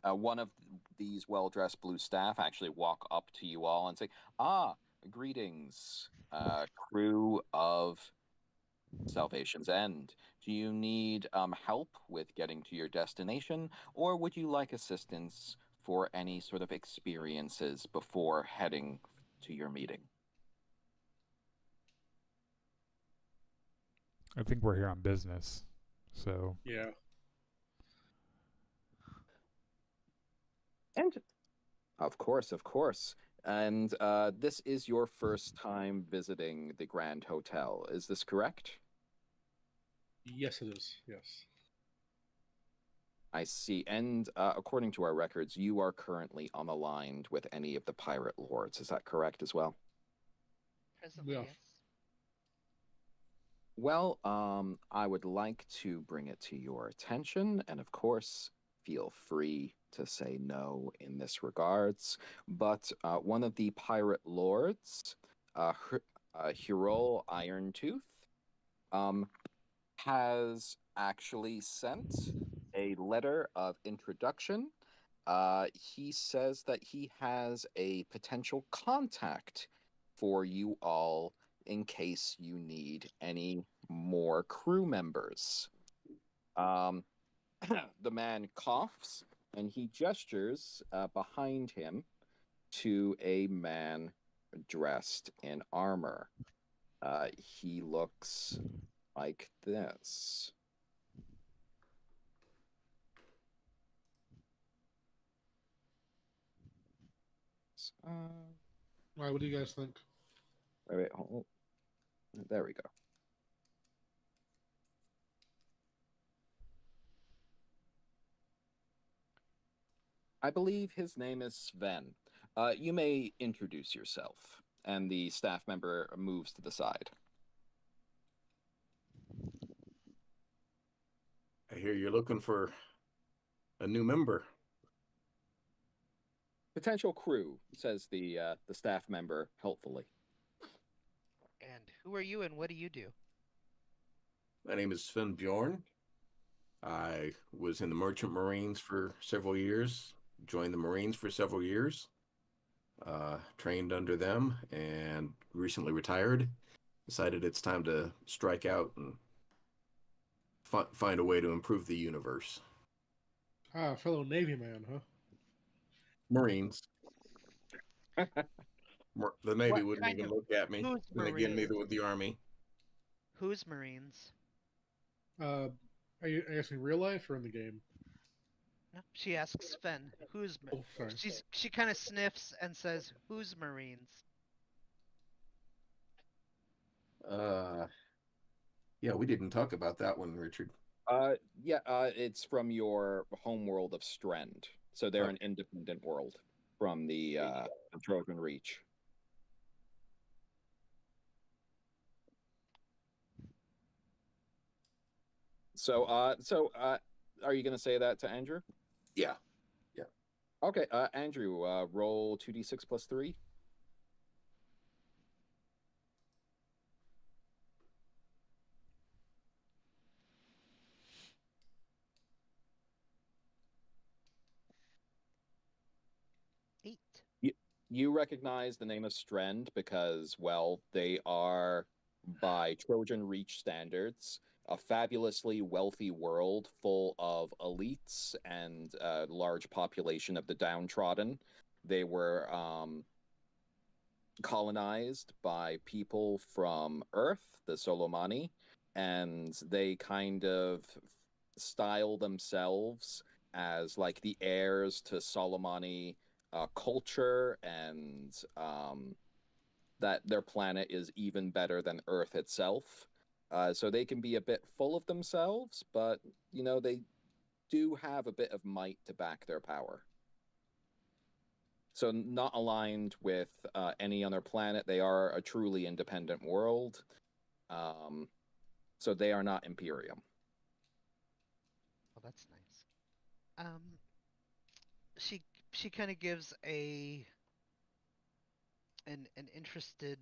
One of these well-dressed blue staff actually walk up to you all and say, "Ah, greetings, crew of Salvation's End. Do you need help with getting to your destination, or would you like assistance for any sort of experiences before heading to your meeting?" I think we're here on business, so Yeah. And of course, of course. And this is your first time visiting the Grand Hotel. Is this correct? Yes, it is. Yes. I see. And according to our records, you are currently unaligned with any of the pirate lords. Is that correct as well? Presently, Yeah. yes. Well, I would like to bring it to your attention, and of course, feel free to say no in this regards. But one of the pirate lords, Hero Irontooth, um, has actually sent a letter of introduction. He says that he has a potential contact for you all in case you need any more crew members. Um, the man coughs and he gestures behind him to a man dressed in armor. He looks like this. All right, what do you guys think? Wait, hold. There we go. I believe his name is Sven. You may introduce yourself. And the staff member moves to the side. I hear you're looking for a new member. Potential crew, says the staff member helpfully. And who are you and what do you do? My name is Sven Bjorn. I was in the Merchant Marines for several years, joined the Marines for several years, trained under them, and recently retired. Decided it's time to strike out and find a way to improve the universe. Ah, fellow Navy man, huh? Marines. The Navy What wouldn't kind even of- look at me. who's Then again, Marines? neither would the Army. Who's Marines? Are you asking real life or in the game? No, she asks Sven, who's Oh, sorry. she kind of sniffs and says, "Who's Marines?" Yeah, we didn't talk about that one, Richard. It's from your homeworld of Strend. So they're an Okay. independent world from the Trojan Reach. So are you going to say that to Andrew? Yeah. Okay, Andrew, roll 2d6 plus 3. Eight. You recognize the name of Strend because, well, they are, by Trojan Reach standards, a fabulously wealthy world full of elites and a large population of the downtrodden. They were colonized by people from Earth, the Solomani, and they kind of style themselves as like the heirs to Solomani culture, and that their planet is even better than Earth itself. So they can be a bit full of themselves, but they do have a bit of might to back their power. So not aligned with any other planet. They are a truly independent world. So they are not Imperium. Well, that's nice. She kind of gives an interested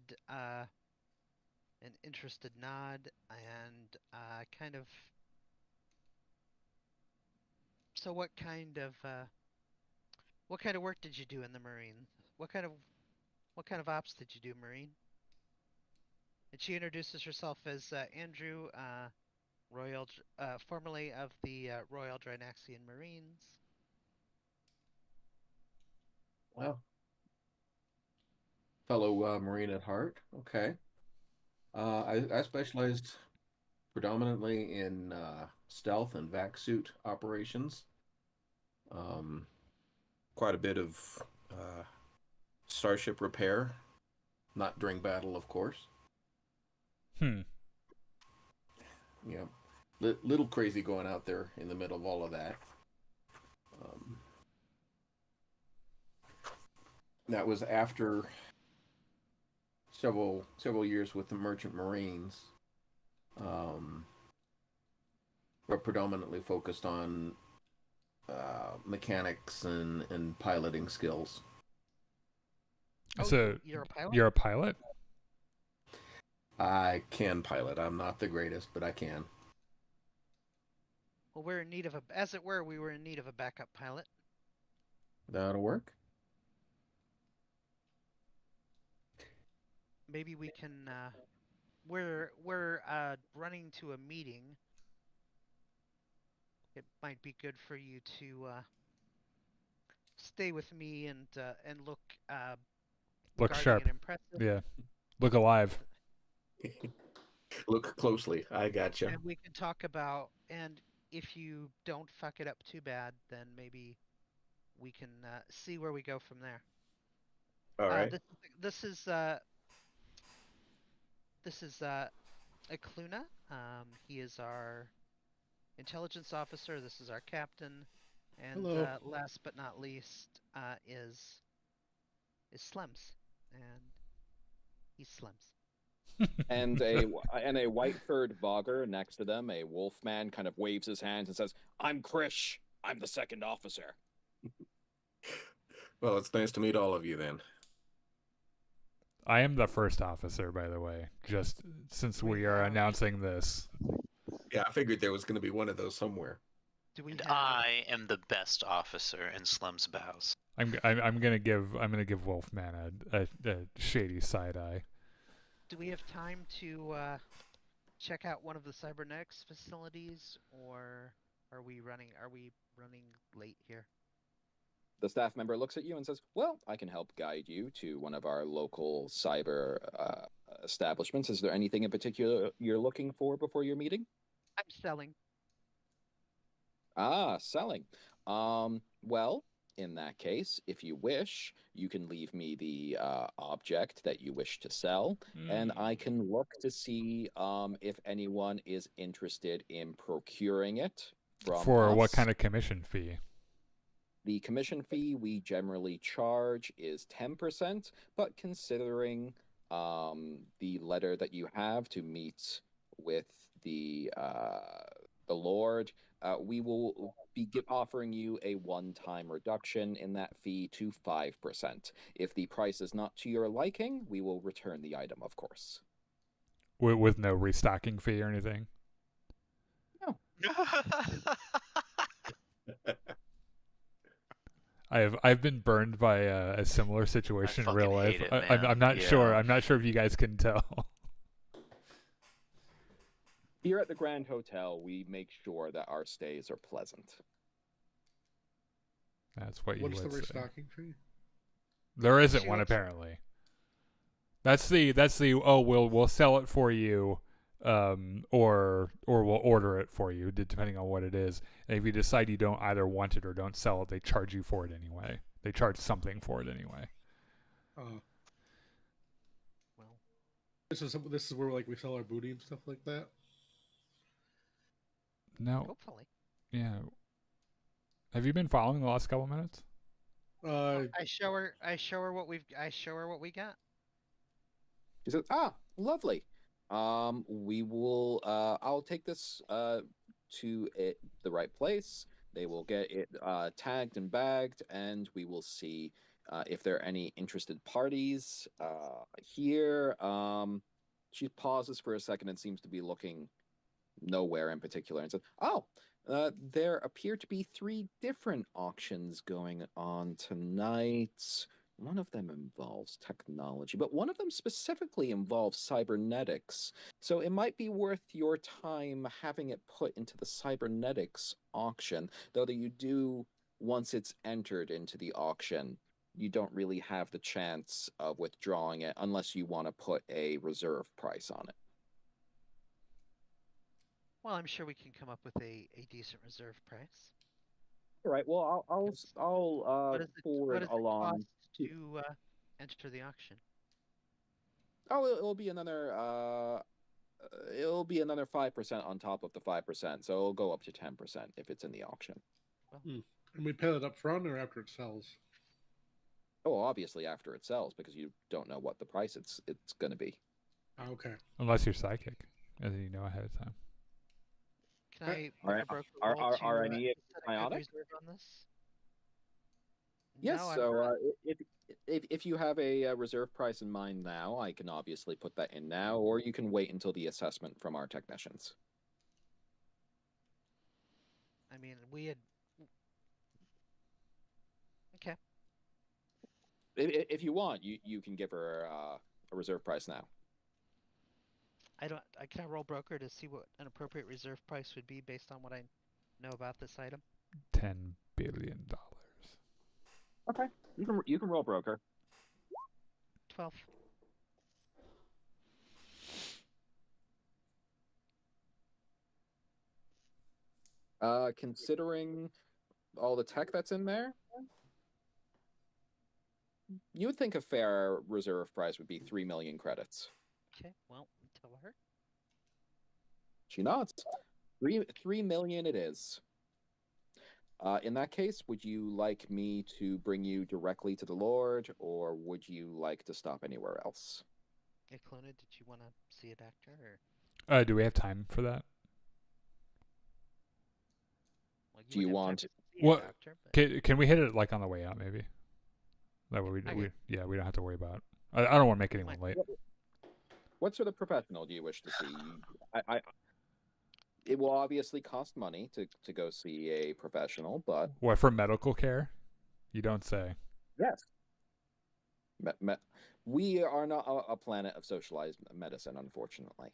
nod and kind of. So what kind of work did you do in the Marine? What kind of ops did you do, Marine? And she introduces herself as Andrew, formerly of the Royal Drinaxian Marines. Well, fellow Marine at heart. Okay. I specialized predominantly in stealth and vac suit operations. Quite a bit of uh, starship repair, not during battle, of course. Hmm. Yeah, little crazy going out there in the middle of all of that. That was after several years with the Merchant Marines, but predominantly focused on mechanics and piloting skills. Oh, So you're a pilot? you're a pilot? I can pilot. I'm not the greatest, but I can. Well, we're in need of as it were, we were in need of a backup pilot. That'll work. Maybe we can. We're running to a meeting. It might be good for you to stay with me and look Look guarding sharp. and impressive. Yeah. Look alive. Look closely. I gotcha. And we can talk about, and if you don't fuck it up too bad, then maybe we can see where we go from there. All right. This is Akluna. He is our intelligence officer. This is our captain, and Hello. last but not least is Slems, and he's Slems. And a white-furred bogger next to them, a wolf man, kind of waves his hands and says, "I'm Krish. I'm the second officer." Well, it's nice to meet all of you then. I am the first officer, by the way, just since we are announcing this. Yeah, I figured there was going to be one of those somewhere. Do we And have... I am the best officer, and Slum's bows. I'm gonna give Wolfman a shady side eye. Do we have time to check out one of the cybernetics facilities, or are we running late here? The staff member looks at you and says, "Well, I can help guide you to one of our local cyber establishments. Is there anything in particular you're looking for before your meeting?" I'm selling. Ah, selling. Well, in that case, if you wish, you can leave me the object that you wish to sell, and I can look to see if anyone is interested in procuring it from For us. what kind of commission fee? The commission fee we generally charge is 10%, but considering the letter that you have to meet with the Lord, we will be offering you a one-time reduction in that fee to 5%. If the price is not to your liking, we will return the item, of course. With no restocking fee or anything? No. I've been burned by a similar situation in real life. hate it, I'm not man. sure. Yeah. I'm not sure if you guys can tell. Here at the Grand Hotel, we make sure that our stays are pleasant. That's what you What's the would say. restocking fee? There isn't Sure. one apparently. That's the oh we'll sell it for you, or we'll order it for you depending on what it is. And if you decide you don't either want it or don't sell it, they charge you for it anyway. They charge something for it anyway. Well, This is where like we sell our booty and stuff like that. No, hopefully. yeah. Have you been following the last couple minutes? I show her what we got. She says, "Ah, lovely. We will. I'll take this to the right place. They will get it tagged and bagged, and we will see if there are any interested parties here." She pauses for a second and seems to be looking nowhere in particular, and says, "Oh, there appear to be 3 different auctions going on tonight. One of them involves technology, but one of them specifically involves cybernetics. So it might be worth your time having it put into the cybernetics auction, though that you do, once it's entered into the auction, you don't really have the chance of withdrawing it unless you want to put a reserve price on it." Well, I'm sure we can come up with a decent reserve price. All right. Well, I'll What is forward it along. cost to enter the auction? Oh, it'll be another 5% on top of the 5%, so it'll go up to 10% if it's in the auction. And we pay that up front or after it sells? Oh, obviously after it sells, because you don't know what the price it's going to be. Okay. Unless you're psychic, and then you know ahead of time. Can I All right. broker Are roll to any set a good chaotic? reserve on this? Yes. No, I'm So not. if you have a reserve price in mind now, I can obviously put that in now, or you can wait until the assessment from our technicians. I mean, we had. Okay. If you want, you can give her a reserve price now. Can I roll broker to see what an appropriate reserve price would be based on what I know about this item? $10 billion. Okay, you can roll broker. 12. Considering all the tech that's in there, you would think a fair reserve price would be 3 million credits. Okay, well, tell her. She nods. 3 million it is. In that case, would you like me to bring you directly to the Lord, or would you like to stop anywhere else? Hey, Clona, did you want to see a doctor? Or... Do we have time for that? Well, Do you would have time want- to see a What- doctor, but... Can we hit it like on the way out, maybe? That way we Okay. we don't have to worry about it. I don't want to make anyone late. What sort of professional do you wish to see? It will obviously cost money to go see a professional, but What, for medical care? You don't say. yes. We are not a planet of socialized medicine, unfortunately.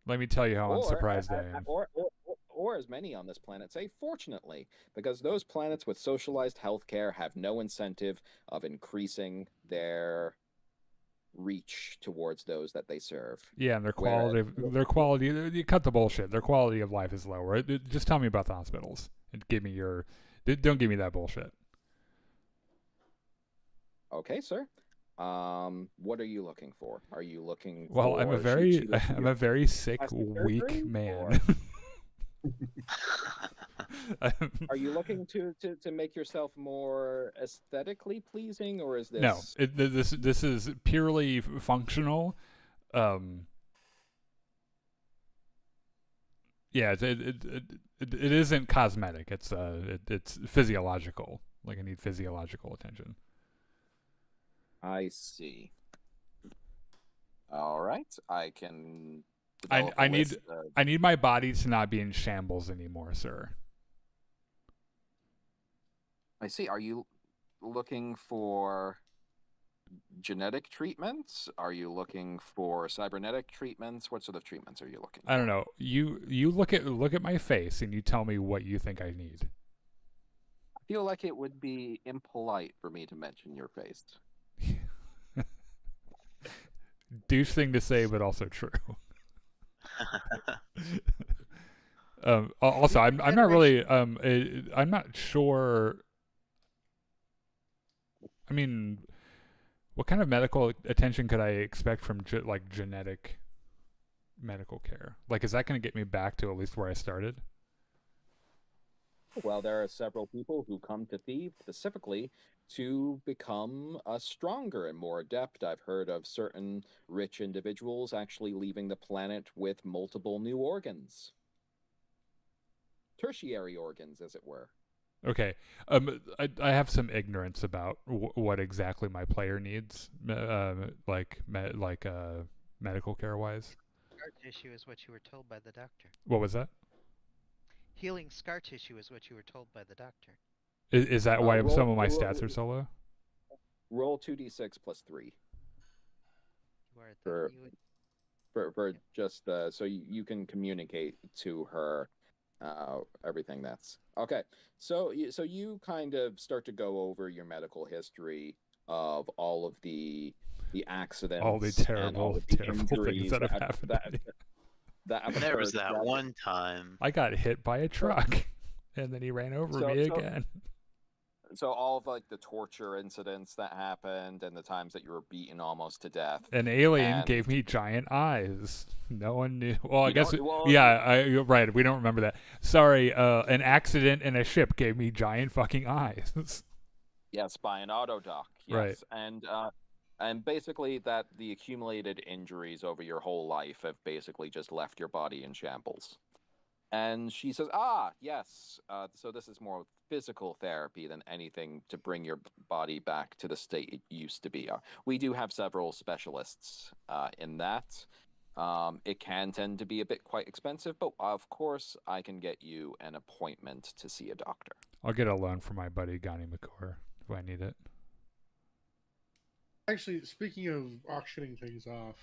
Let me tell you how Or, unsurprised I am. or as many on this planet say, fortunately, because those planets with socialized healthcare have no incentive of increasing their reach towards those that they serve. Yeah, and Whereas- their quality. You cut the bullshit. Their quality of life is lower. Just tell me about the hospitals and give me your. Don't give me that bullshit. Okay, sir. What are you looking for? Are you looking Well, for I'm a she- very sick, plastic weak surgery, man. Are you looking to make yourself more aesthetically pleasing, or is this No, this is purely functional. Yeah, it isn't cosmetic. It's physiological. Like I need physiological attention. I see. All right, I can. I develop a need list of- I need my body to not be in shambles anymore, sir. I see. Are you looking for genetic treatments? Are you looking for cybernetic treatments? What sort of treatments are you looking I don't for? know. You look at my face and you tell me what you think I need. I feel like it would be impolite for me to mention your face. Douche thing to say, but also true. Also, I'm not really I'm not sure. I mean, what kind of medical attention could I expect from like genetic medical care? Like, is that going to get me back to at least where I started? Well, there are several people who come to Thieves specifically to become stronger and more adept. I've heard of certain rich individuals actually leaving the planet with multiple new organs. Tertiary organs, as it were. Okay. I have some ignorance about what exactly my player needs, medical care wise. Scar tissue is what you were told by the doctor. What was that? Healing scar tissue is what you were told by the doctor. Is that why roll- some of my roll- stats are so low? Roll 2d6 plus 3 You are For- you, for just so you can communicate to her everything that's okay. So you kind of start to go over your medical history of all of the accidents, All the and terrible, all of the terrible things injuries that have happened to me. that There was occurred that throughout one time. I got hit by a truck, and then he ran over me So- again. So all of like the torture incidents that happened and the times that you were beaten almost to death. An alien and- gave me giant eyes. No one knew. Well, I You guess. don't- well, You're right. We don't remember that. Sorry. An accident in a ship gave me giant fucking eyes. Yes, by an autodoc. Yes, Right. and basically that the accumulated injuries over your whole life have basically just left your body in shambles. And she says, yes. So this is more physical therapy than anything to bring your body back to the state it used to be. We do have several specialists in that. It can tend to be a bit quite expensive, but of course I can get you an appointment to see a doctor. I'll get a loan from my buddy Gani McCore if I need it. Actually, speaking of auctioning things off,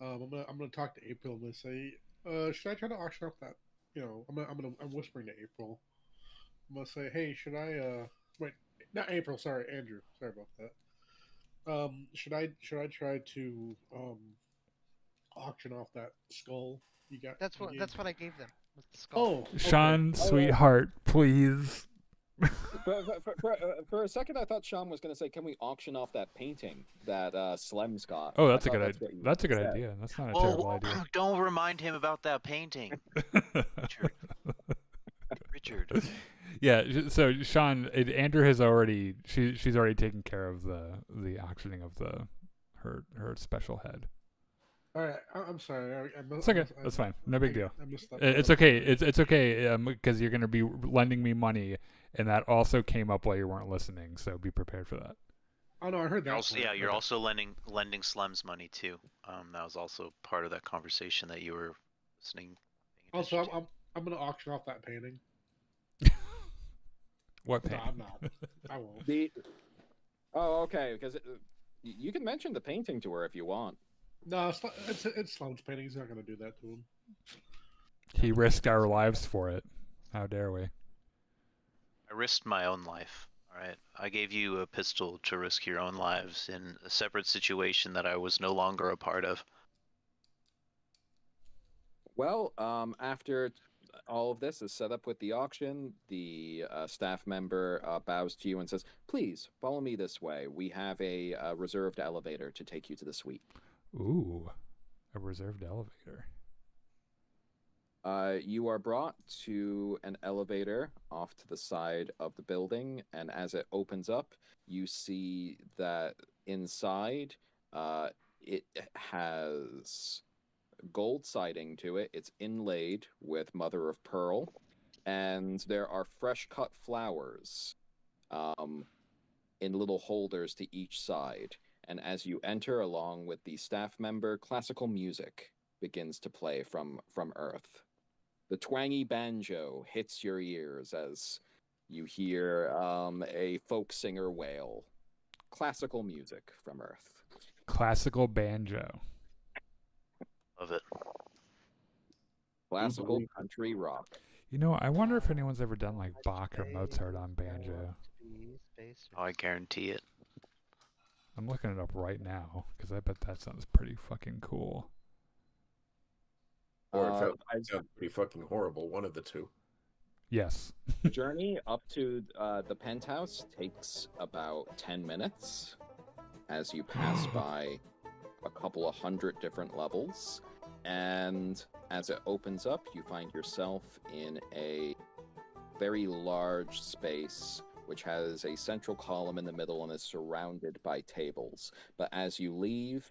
I'm gonna talk to April and say, should I try to auction off that? I'm whispering to April. I'm gonna say, hey, should I? Wait, not April. Sorry, Andrew. Sorry about that. Should I try to auction off that skull you got? That's you what gave that's me? what I gave them. Was the skull. Oh, okay. Sean, Oh, sweetheart, please. For a second, I thought Sean was going to say, "Can we auction off that painting that Slem's got?" Oh, I that's a thought good that's idea. what you That's a good said. idea. That's not a Oh, terrible idea. don't remind him about that painting, Richard. Richard. Yeah, so Sean, Andrew has already she's already taken care of the auctioning of her special head. All right. I'm sorry. It's okay. That's fine. No big deal. I missed that. It's okay. It's okay because you're gonna be lending me money, and that also came up while you weren't listening. So be prepared for that. Oh no, I heard that. You're also lending Slems money too. That was also part of that conversation that you were listening. Also, I'm gonna auction off that painting. What No, painting? I'm not. I won't. Oh, okay. Because you can mention the painting to her if you want. No, it's Sloan's painting. He's not gonna do that to him. He risked our lives for it. How dare we? I risked my own life. All right, I gave you a pistol to risk your own lives in a separate situation that I was no longer a part of. Well, after all of this is set up with the auction, the staff member bows to you and says, "Please follow me this way. We have a reserved elevator to take you to the suite." Ooh, a reserved elevator. You are brought to an elevator off to the side of the building, and as it opens up, you see that inside it has gold siding to it. It's inlaid with mother of pearl, and there are fresh cut flowers in little holders to each side. And as you enter, along with the staff member, classical music begins to play from Earth. The twangy banjo hits your ears as you hear a folk singer wail. Classical music from Earth. Classical banjo. Love it. Classical country rock. You know, I wonder if anyone's ever done like Bach or Mozart on banjo. Oh, I guarantee it. I'm looking it up right now because I bet that sounds pretty fucking cool. Or it sounds pretty fucking horrible. One of the two. Yes. The journey up to the penthouse takes about 10 minutes as you pass by a couple of hundred different levels. And as it opens up, you find yourself in a very large space which has a central column in the middle and is surrounded by tables. But as you leave,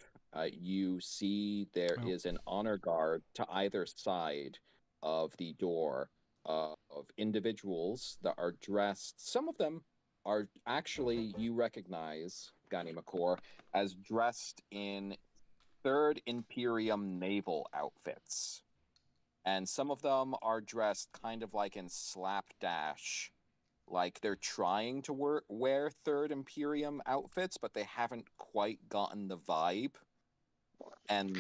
you see there is an honor guard to either side of the door of individuals that are dressed. Some of them are actually, you recognize, Gani McCore, as dressed in Third Imperium naval outfits. And some of them are dressed kind of like in slapdash. Like they're trying to wear Third Imperium outfits, but they haven't quite gotten the vibe. And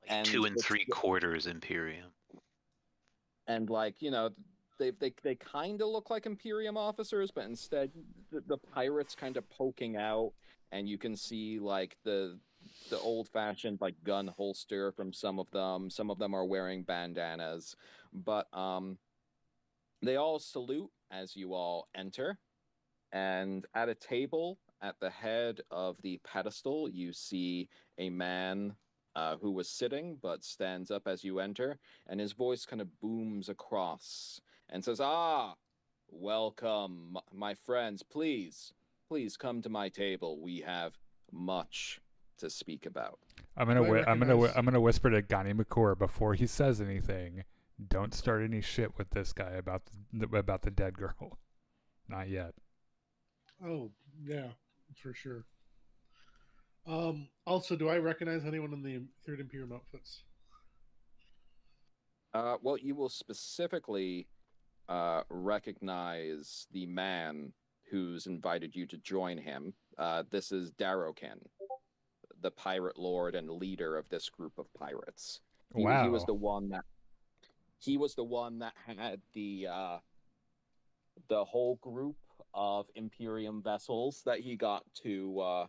Like 2 3/4 Imperium. And like, you know, they kind of look like Imperium officers, but instead the pirates kind of poking out, and you can see like the old-fashioned like gun holster from some of them. Some of them are wearing bandanas, but they all salute as you all enter. And at a table at the head of the pedestal, you see a man who was sitting but stands up as you enter, and his voice kind of booms across and says, "Ah, welcome, my friends. Please come to my table. We have much to speak about." I'm gonna whisper to Gani McCore before he says anything. Don't start any shit with this guy about the dead girl. Not yet. Oh yeah, for sure. Also, do I recognize anyone in the Third Imperium outfits? Well, you will specifically recognize the man who's invited you to join him. This is Darokin, the pirate lord and leader of this group of pirates. He was the one that had the whole group of Imperium vessels that he got to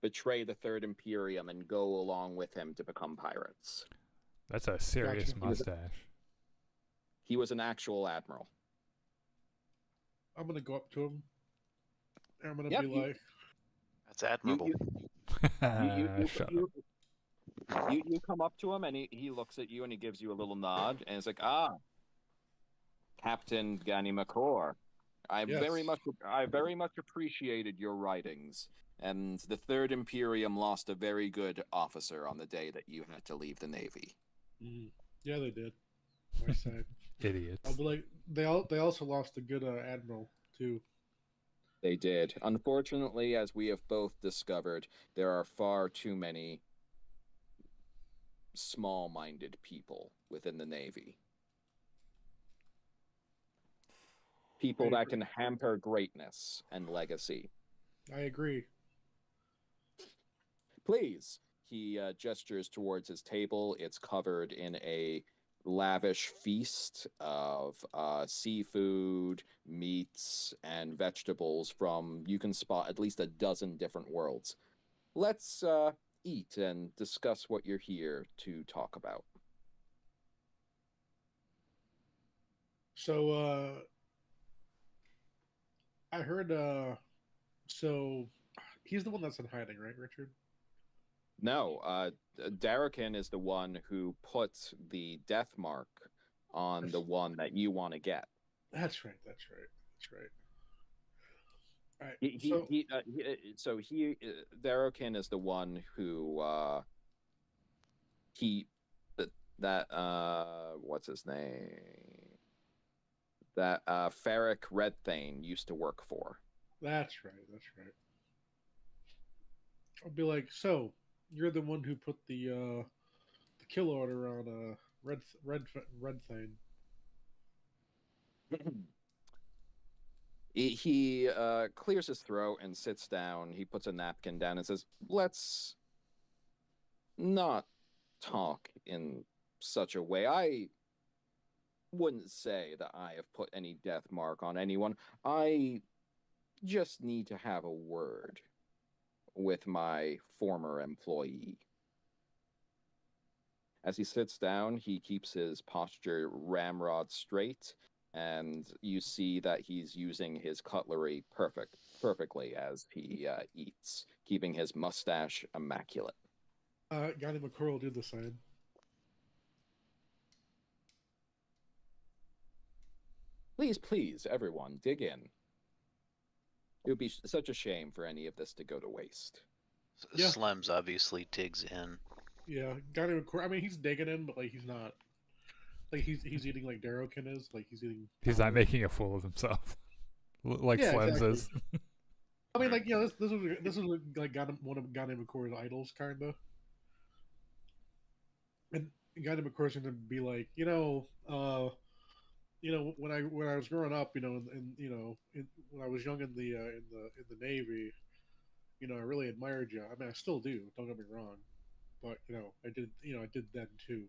betray the Third Imperium and go along with him to become pirates. That's a serious Gotcha. mustache. He was an actual admiral. I'm gonna go up to him. And I'm gonna Yep, be you- like, That's admirable. Shut up. You come up to him and he looks at you and he gives you a little nod and it's like, ah, Captain Gani McCor. I Yes. very much appreciated your writings, and the Third Imperium lost a very good officer on the day that you had to leave the Navy. yeah, they did. My side. Idiots. I'll be like, they also lost a good admiral too. They did. Unfortunately, as we have both discovered, there are far too many small-minded people within the Navy. People I that agree. can hamper greatness and legacy. I agree. Please. He gestures towards his table. It's covered in a lavish feast of seafood, meats, and vegetables from, you can spot at least a dozen different worlds. Let's eat and discuss what you're here to talk about. So I heard so he's the one that's in hiding, right, Richard? No, Darrakin is the one who put the death mark on the one that you want to get. That's right. All right. Darrakin is the one who what's his name? That Ferric Redthane used to work for. That's right. I'll be like, so you're the one who put the kill order on red thing. He clears his throat and sits down. He puts a napkin down and says, "Let's not talk in such a way. I wouldn't say that I have put any death mark on anyone. I just need to have a word with my former employee." As he sits down, he keeps his posture ramrod straight, and you see that he's using his cutlery perfectly as he eats, keeping his mustache immaculate. Gani McCoy will do the same. Please, everyone, dig in. It would be such a shame for any of this to go to waste. Yeah. Slems obviously digs in. Yeah, Gani McCoy. I mean, he's digging in, but like he's not. Like he's eating like Darrokin is. Like he's eating. He's not making a fool of himself, like Yeah, Slems exactly. is. I mean, like this was like one of Gani McCoy's idols, kind of. And Gani McCoy's gonna be like, when I was growing up, when I was young in the Navy, I really admired you. I mean, I still do. Don't get me wrong, but I did then too.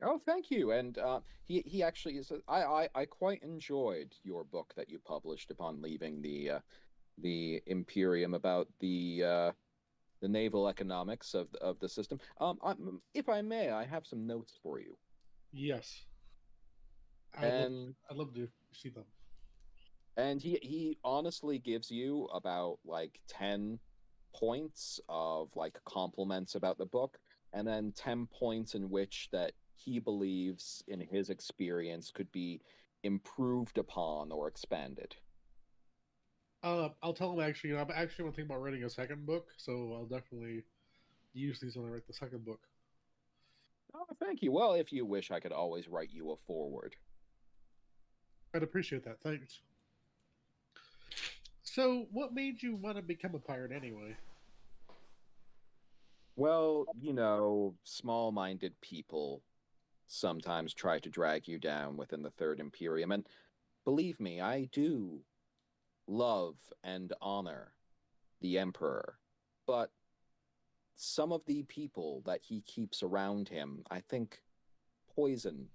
Oh, thank you. And he actually is. I quite enjoyed your book that you published upon leaving the Imperium about the naval economics of the system. If I may, I have some notes for you. Yes, And I'd love to see them. and he honestly gives you about like 10 points of like compliments about the book, and then 10 points in which that he believes in his experience could be improved upon or expanded. I'll tell him actually. I'm actually thinking about writing a second book, so I'll definitely use these when I write the second book. Oh, thank you. Well, if you wish, I could always write you a foreword. I'd appreciate that. Thanks. So, what made you want to become a pirate anyway? Well, small-minded people sometimes try to drag you down within the Third Imperium, and believe me, I do love and honor the Emperor, but some of the people that he keeps around him, I think, poison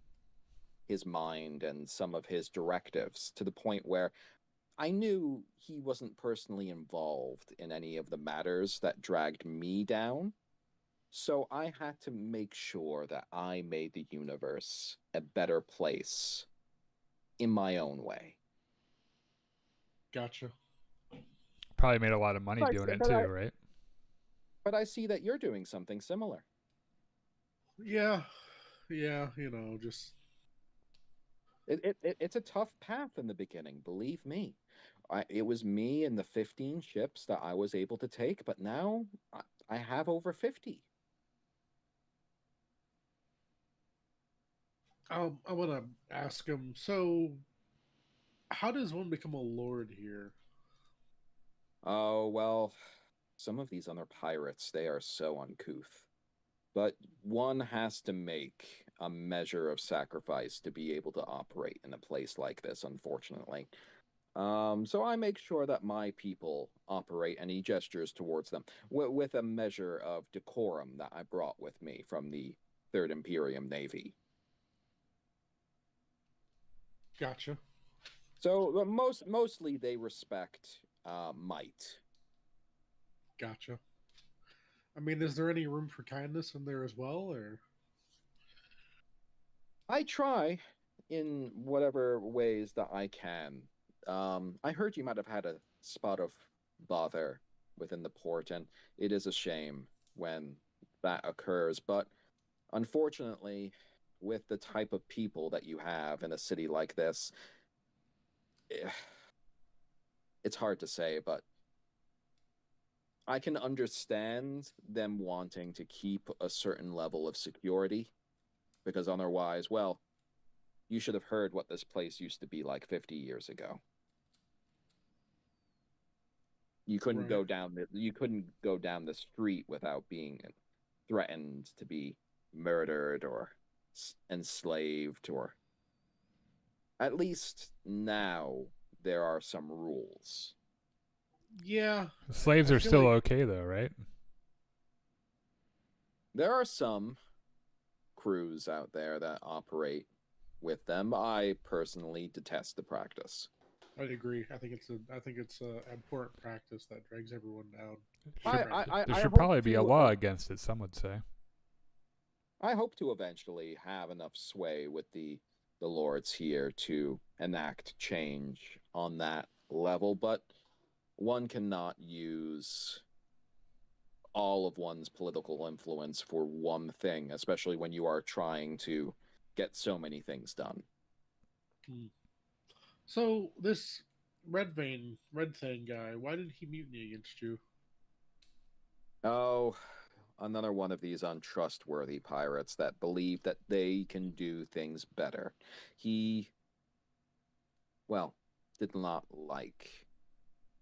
his mind and some of his directives to the point where I knew he wasn't personally involved in any of the matters that dragged me down. So I had to make sure that I made the universe a better place in my own way. Gotcha. Probably made a lot of money But I doing see- it but too, I- right? But I see that you're doing something similar. Yeah, just It's a tough path in the beginning, believe me. It was me and the 15 ships that I was able to take, but now I have over 50. I want to ask him. So, how does one become a lord here? Oh, well, some of these other pirates, they are so uncouth. But one has to make a measure of sacrifice to be able to operate in a place like this, unfortunately. So I make sure that my people operate any gestures towards them with a measure of decorum that I brought with me from the Third Imperium Navy. Gotcha. So mostly they respect might. Gotcha. I mean, is there any room for kindness in there as well, or? I try in whatever ways that I can. I heard you might have had a spot of bother within the port, and it is a shame when that occurs. But unfortunately, with the type of people that you have in a city like this, it's hard to say, but I can understand them wanting to keep a certain level of security, because otherwise, well, you should have heard what this place used to be like 50 years ago. You couldn't Right. you couldn't go down the street without being threatened to be murdered or enslaved, or at least now there are some rules. Yeah. Slaves I are feel still like- okay though, right? There are some crews out there that operate with them. I personally detest the practice. I'd agree. I think it's a important practice that drags everyone down. There I should hope probably be a to, law against it, some would say. I hope to eventually have enough sway with the lords here to enact change on that level, but one cannot use all of one's political influence for one thing, especially when you are trying to get so many things done. So this Red Thing guy, why did he mutiny against you? Oh, another one of these untrustworthy pirates that believe that they can do things better. He, well, did not like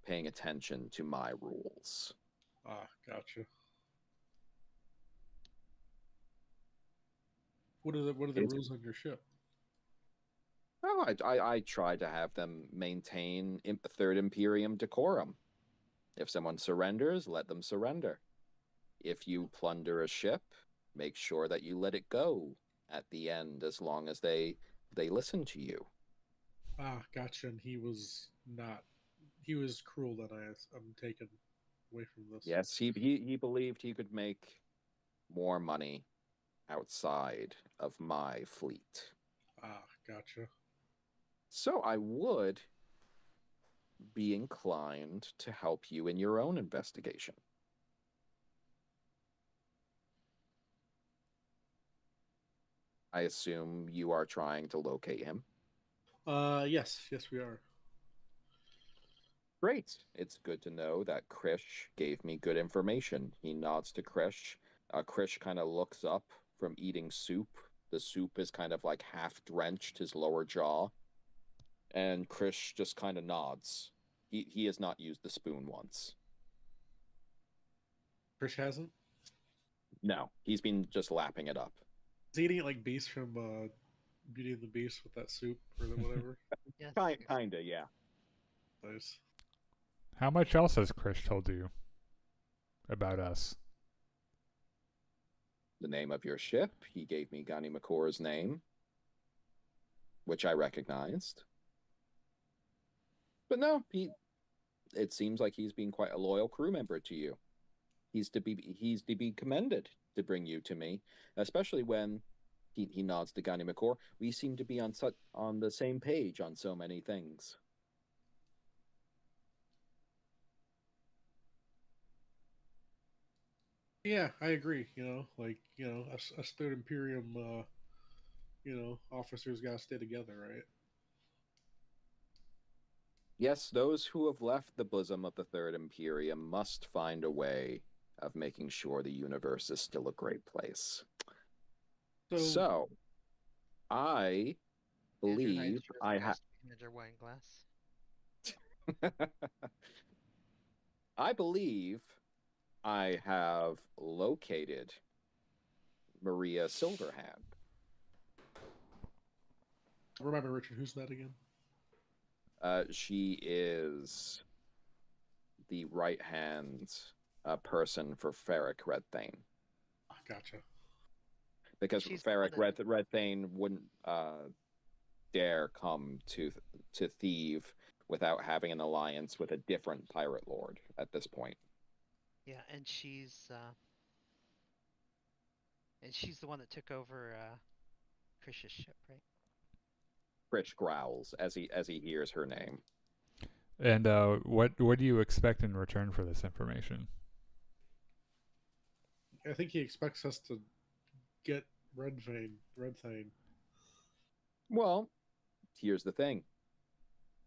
paying attention to my rules. Ah, gotcha. What are the It's- rules on your ship? Oh, I try to have them maintain Third Imperium decorum. If someone surrenders, let them surrender. If you plunder a ship, make sure that you let it go at the end, as long as they listen to you. Ah, gotcha. And he was not. He was cruel. That I'm taken away from this. Yes, he believed he could make more money outside of my fleet. Ah, gotcha. So I would be inclined to help you in your own investigation. I assume you are trying to locate him. Yes, we are. Great. It's good to know that Krish gave me good information. He nods to Krish. Krish kind of looks up from eating soup. The soup is kind of like half drenched his lower jaw. And Krish just kind of nods. He has not used the spoon once. Krish hasn't. No, he's been just lapping it up. He's eating it like Beast from Beauty and the Beast with that soup or whatever. Yes. Kinda, yeah. Nice. How much else has Chris told you about us? The name of your ship. He gave me Gani McCore's name. which I recognized. But no, it seems like he's been quite a loyal crew member to you. He's to be commended to bring you to me, especially when he nods to Gani McCore. We seem to be on the same page on so many things. Yeah, I agree. Us Third Imperium, officers gotta stay together, right? Yes, those who have left the bosom of the Third Imperium must find a way of making sure the universe is still a great place. So, I Andrew believe hides your I face behind your wine glass. I believe I have located Maria Silverhand. Remember, Richard, who's that again? She is the right hand person for Ferric Redthane. Gotcha. Because She's Ferric the one that- Redthane wouldn't dare come to Thieve without having an alliance with a different pirate lord at this point. Yeah, and she's the one that took over Krish's ship, right? Krish growls as he hears her name. And what do you expect in return for this information? I think he expects us to get Redthane. Well, here's the thing.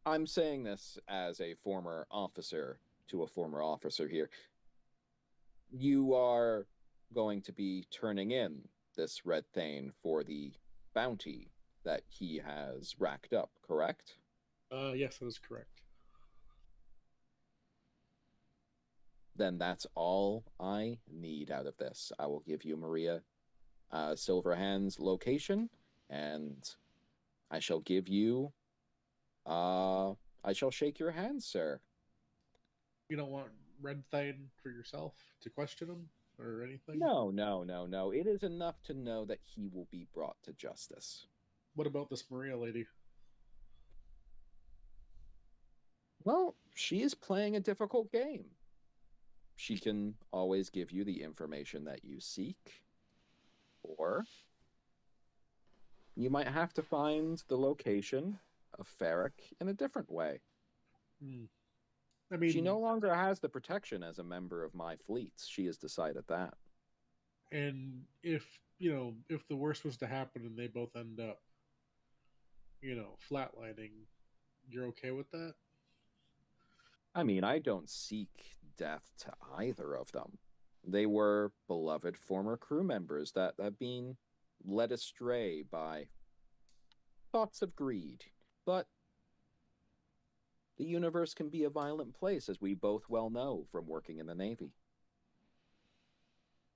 I'm saying this as a former officer to a former officer here. You are going to be turning in this Redthane for the bounty that he has racked up, correct? Yes, that is correct. Then that's all I need out of this. I will give you Maria Silverhand's location, and I shall give you I shall shake your hand, sir. You don't want Redthane for yourself to question him or anything? No. It is enough to know that he will be brought to justice. What about this Maria lady? Well, she is playing a difficult game. She can always give you the information that you seek, or you might have to find the location of Ferric in a different way. I mean, She no longer has the protection as a member of my fleets. She has decided that. and if the worst was to happen and they both end up, flatlining, you're okay with that? I mean, I don't seek death to either of them. They were beloved former crew members that have been led astray by thoughts of greed. But the universe can be a violent place, as we both well know from working in the Navy.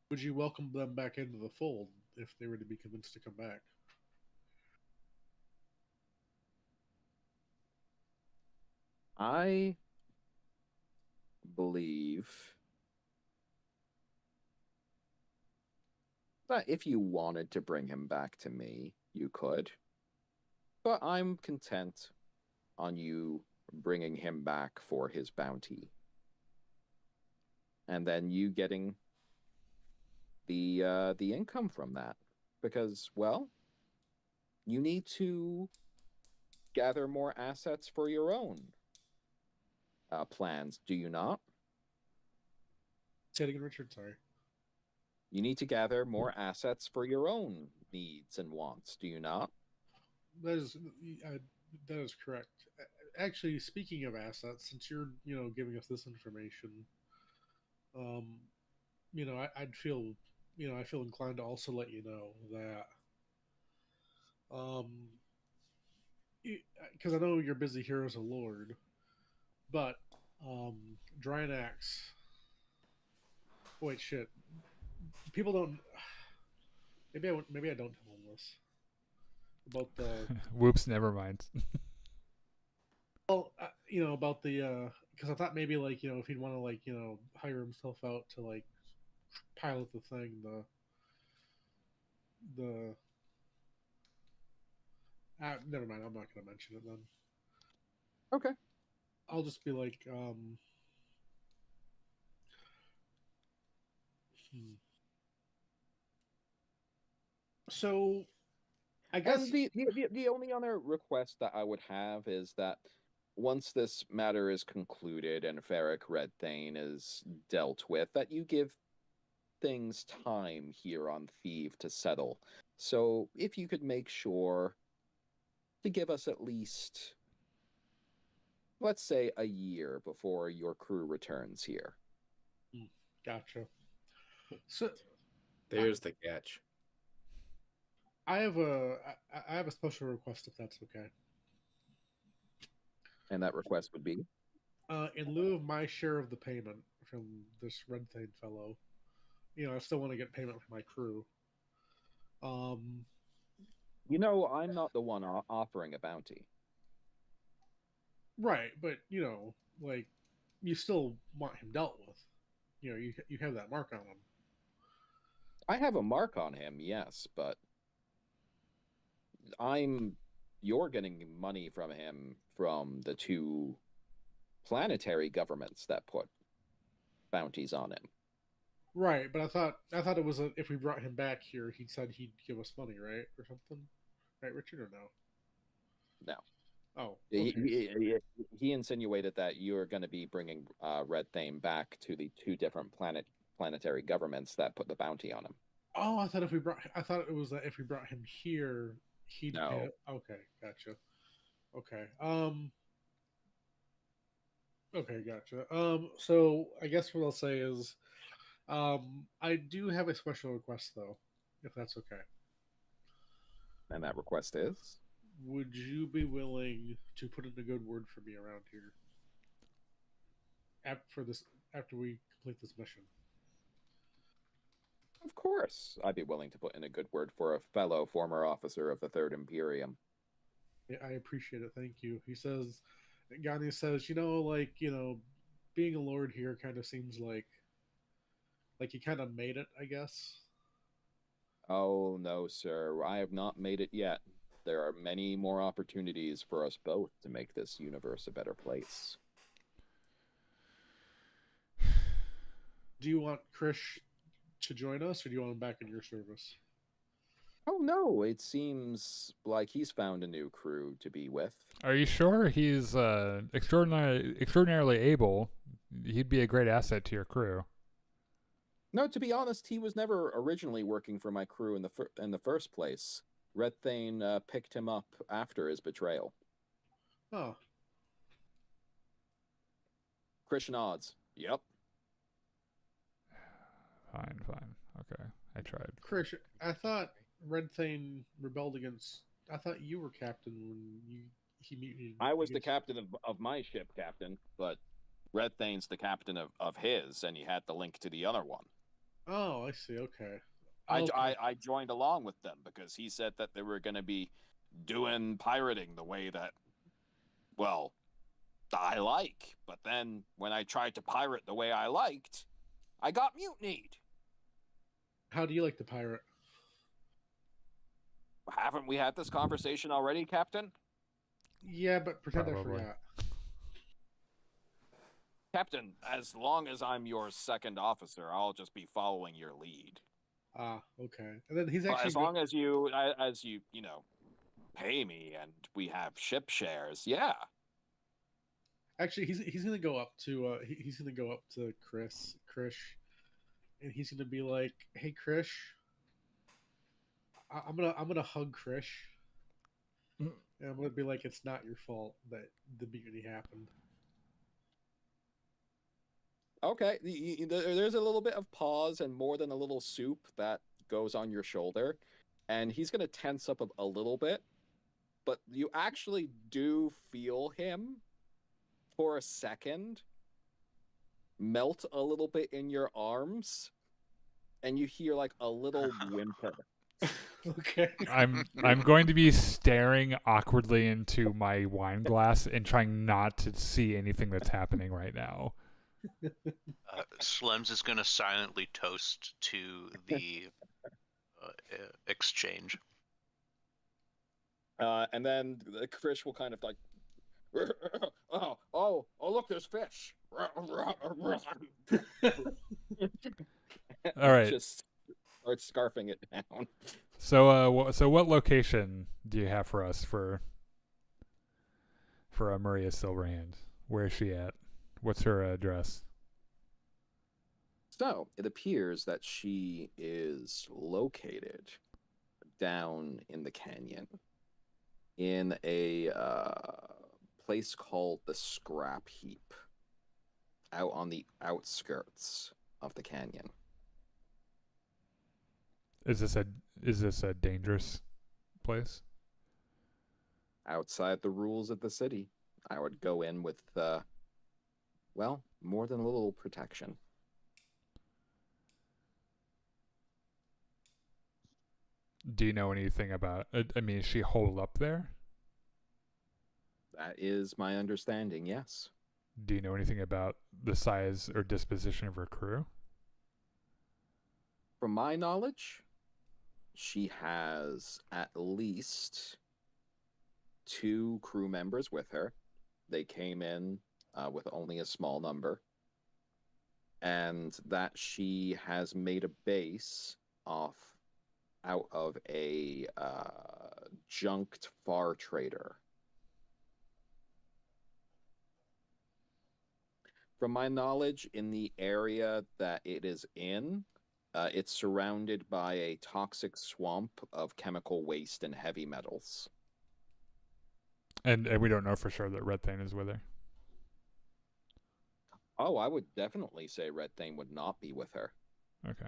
Would you welcome them back into the fold if they were to be convinced to come back? I believe that if you wanted to bring him back to me, you could. But I'm content on you bringing him back for his bounty. And then you getting the income from that. Because, well, you need to gather more assets for your own plans, do you not? Say it again, Richard. Sorry. You need to gather more assets for your own needs and wants, do you not? That is correct. Actually, speaking of assets, since you're giving us this information, I'd feel I feel inclined to also let you know that because I know you're busy here as a lord, but Drinax. Wait, shit. People don't. Maybe I don't tell them this about the. Whoops, never mind. Well, about the because I thought maybe like if he'd want to like hire himself out to like pilot the thing, the Never mind. I'm not going to mention it then. Okay. I'll just be like, So, I guess. And the only other request that I would have is that once this matter is concluded and Ferric Red Thane is dealt with, that you give things time here on Thieve to settle. So if you could make sure to give us at least, let's say, a year before your crew returns here. Gotcha. So There's the catch. I have a special request if that's okay. And that request would be? In lieu of my share of the payment from this Red Thane fellow, I still want to get payment from my crew. I'm not the one offering a bounty. Right, but like, you still want him dealt with. You have that mark on him. I have a mark on him, yes, but you're getting money from him from the two planetary governments that put bounties on him. Right, but I thought it was if we brought him back here, he said he'd give us money, right, or something, right, Richard, or no? No. Oh, okay. He insinuated that you're going to be bringing Red Thane back to the two different planetary governments that put the bounty on him. Oh, I thought it was that if we brought him here, he'd No. pay. Okay, gotcha. Okay. Okay, gotcha. So I guess what I'll say is, I do have a special request though, if that's okay. And that request is? Would you be willing to put in a good word for me around here after we complete this mission? Of course, I'd be willing to put in a good word for a fellow former officer of the Third Imperium. Yeah, I appreciate it. Thank you. He says, Gani says, being a lord here kind of seems like you kind of made it, I guess. Oh, no, sir. I have not made it yet. There are many more opportunities for us both to make this universe a better place. Do you want Krish to join us, or do you want him back in your service? Oh, no. It seems like he's found a new crew to be with. Are you sure he's extraordinarily able? He'd be a great asset to your crew. No, to be honest, he was never originally working for my crew in the first place. Red Thane picked him up after his betrayal. Oh. Christian odds. Yep. Fine. Okay, I tried. Krish, I thought Red Thane rebelled against. I thought you were captain when he mutinied. I was the captain of my ship, Captain, but Red Thane's the captain of his, and he had the link to the other one. Oh, I see. Okay. I joined along with them because he said that they were going to be doing pirating the way that, well, I like. But then when I tried to pirate the way I liked, I got mutinied. How do you like to pirate? Haven't we had this conversation already, Captain? Yeah, but pretend Probably. I forgot. Captain, as long as I'm your second officer, I'll just be following your lead. Ah, okay. And then he's actually as long as you pay me and we have ship shares, yeah. Actually, he's gonna go up to Krish, and he's gonna be like, "Hey, Krish, I'm gonna hug Krish, and I'm gonna be like, it's not your fault that the mutiny happened." Okay, there's a little bit of pause and more than a little soup that goes on your shoulder, and he's going to tense up a little bit, but you actually do feel him for a second melt a little bit in your arms, and you hear like a little whimper. Okay. I'm going to be staring awkwardly into my wine glass and trying not to see anything that's happening right now. Slems is going to silently toast to the exchange. And then the fish will kind of like, oh, look, there's fish. All right. Just start scarfing it down. So so what location do you have for us for Maria Silverhand? Where is she at? What's her address? So it appears that she is located down in the canyon in a place called the Scrap Heap, out on the outskirts of the canyon. Is this a dangerous place? Outside the rules of the city, I would go in with, well, more than a little protection. Do you know anything about? I mean, is she holed up there? That is my understanding, yes. Do you know anything about the size or disposition of her crew? From my knowledge, she has at least 2 crew members with her. They came in with only a small number. And that she has made a base out of a junked far trader. From my knowledge, in the area that it is in, it's surrounded by a toxic swamp of chemical waste and heavy metals. And we don't know for sure that Red Thane is with her. Oh, I would definitely say Red Thane would not be with her. Okay.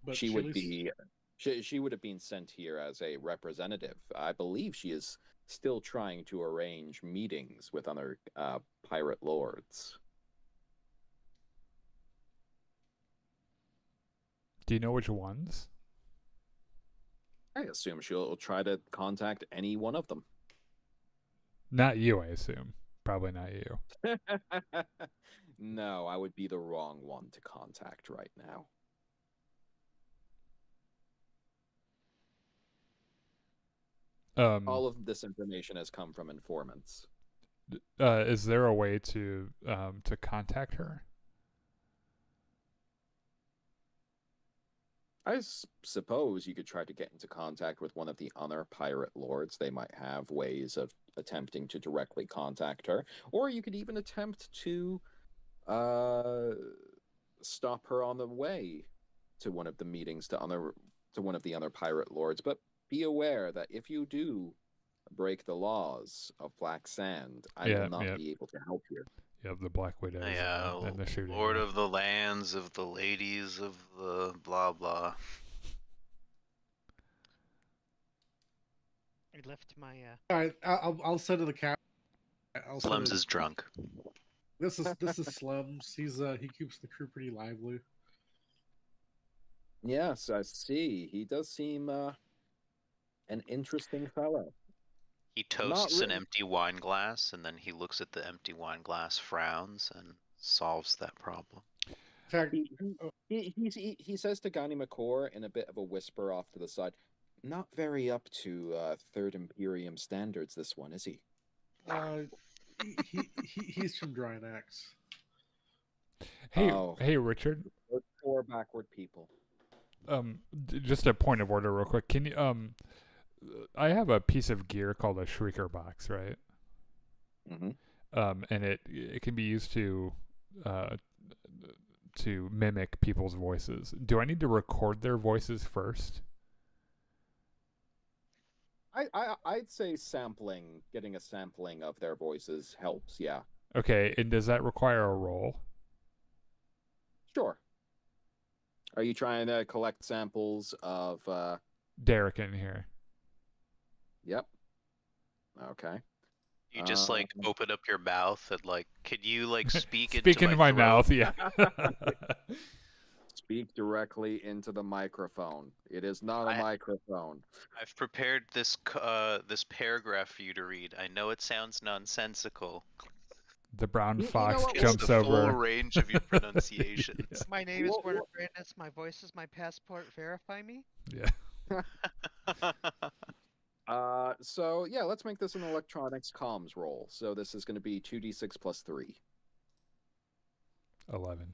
But She would Chili's- be. She would have been sent here as a representative. I believe she is still trying to arrange meetings with other pirate lords. Do you know which ones? I assume she'll try to contact any one of them. Not you, I assume. Probably not you. No, I would be the wrong one to contact right now. All of this information has come from informants. Is there a way to contact her? I suppose you could try to get into contact with one of the other pirate lords. They might have ways of attempting to directly contact her. Or you could even attempt to stop her on the way to one of the meetings to one of the other pirate lords. But be aware that if you do break the laws of Black Sand, I will not be able to help you. You have the Black Widows and the shooting. Lord of the lands, of the ladies, of the blah blah. I left my. All right, I'll send to the cap. Slums is drunk. This is Slums. He keeps the crew pretty lively. Yes, I see. He does seem an interesting fellow. He toasts an empty wine glass, and then he looks at the empty wine glass, frowns, and solves that problem. In fact, he says to Gani McCore in a bit of a whisper off to the side, "Not very up to Third Imperium standards, this one, is he?" He's from Drinax. Hey, Richard. Poor backward people. Just a point of order, real quick. Can you I have a piece of gear called a shrieker box, right? Mm-hmm. And it can be used to mimic people's voices. Do I need to record their voices first? I'd say getting a sampling of their voices helps. Yeah. Okay, and does that require a roll? Sure. Are you trying to collect samples of Derek in here? Yep. Okay. You just open up your mouth and could you speak into my mouth? Yeah. Speak directly into the microphone. It is not a microphone. I've prepared this paragraph for you to read. I know it sounds nonsensical. The brown fox It's jumps the over. full range of your pronunciations. My name is Warner Brandis. My voice is my passport. Verify me. Yeah. So yeah, let's make this an electronics comms roll. So this is going to be 2d6 plus 3. 11.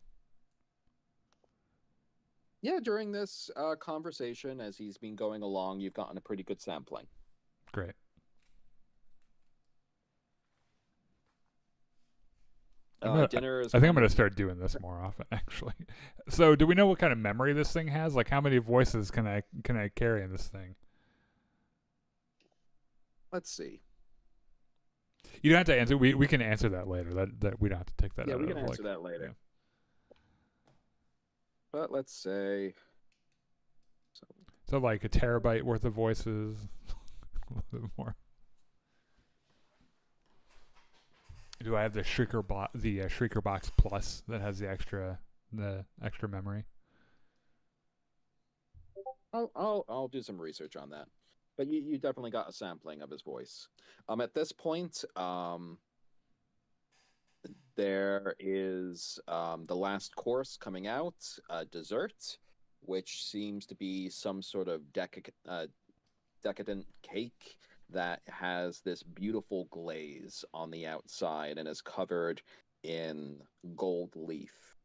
Yeah, during this conversation, as he's been going along, you've gotten a pretty good sampling. Great. Dinner is. I think I'm going to start doing this more often, actually. So, do we know what kind of memory this thing has? Like, how many voices can I carry in this thing? Let's see. You don't have to answer. We can answer that later. That we don't have to take that. Yeah, out we can of, answer that later. yeah. But let's say. So, like a terabyte worth of voices, a little bit more. Do I have the Shrieker Box Plus that has the extra memory? I'll do some research on that. But you definitely got a sampling of his voice. At this point, there is the last course coming out, dessert, which seems to be some sort of decadent cake that has this beautiful glaze on the outside and is covered in gold leaf.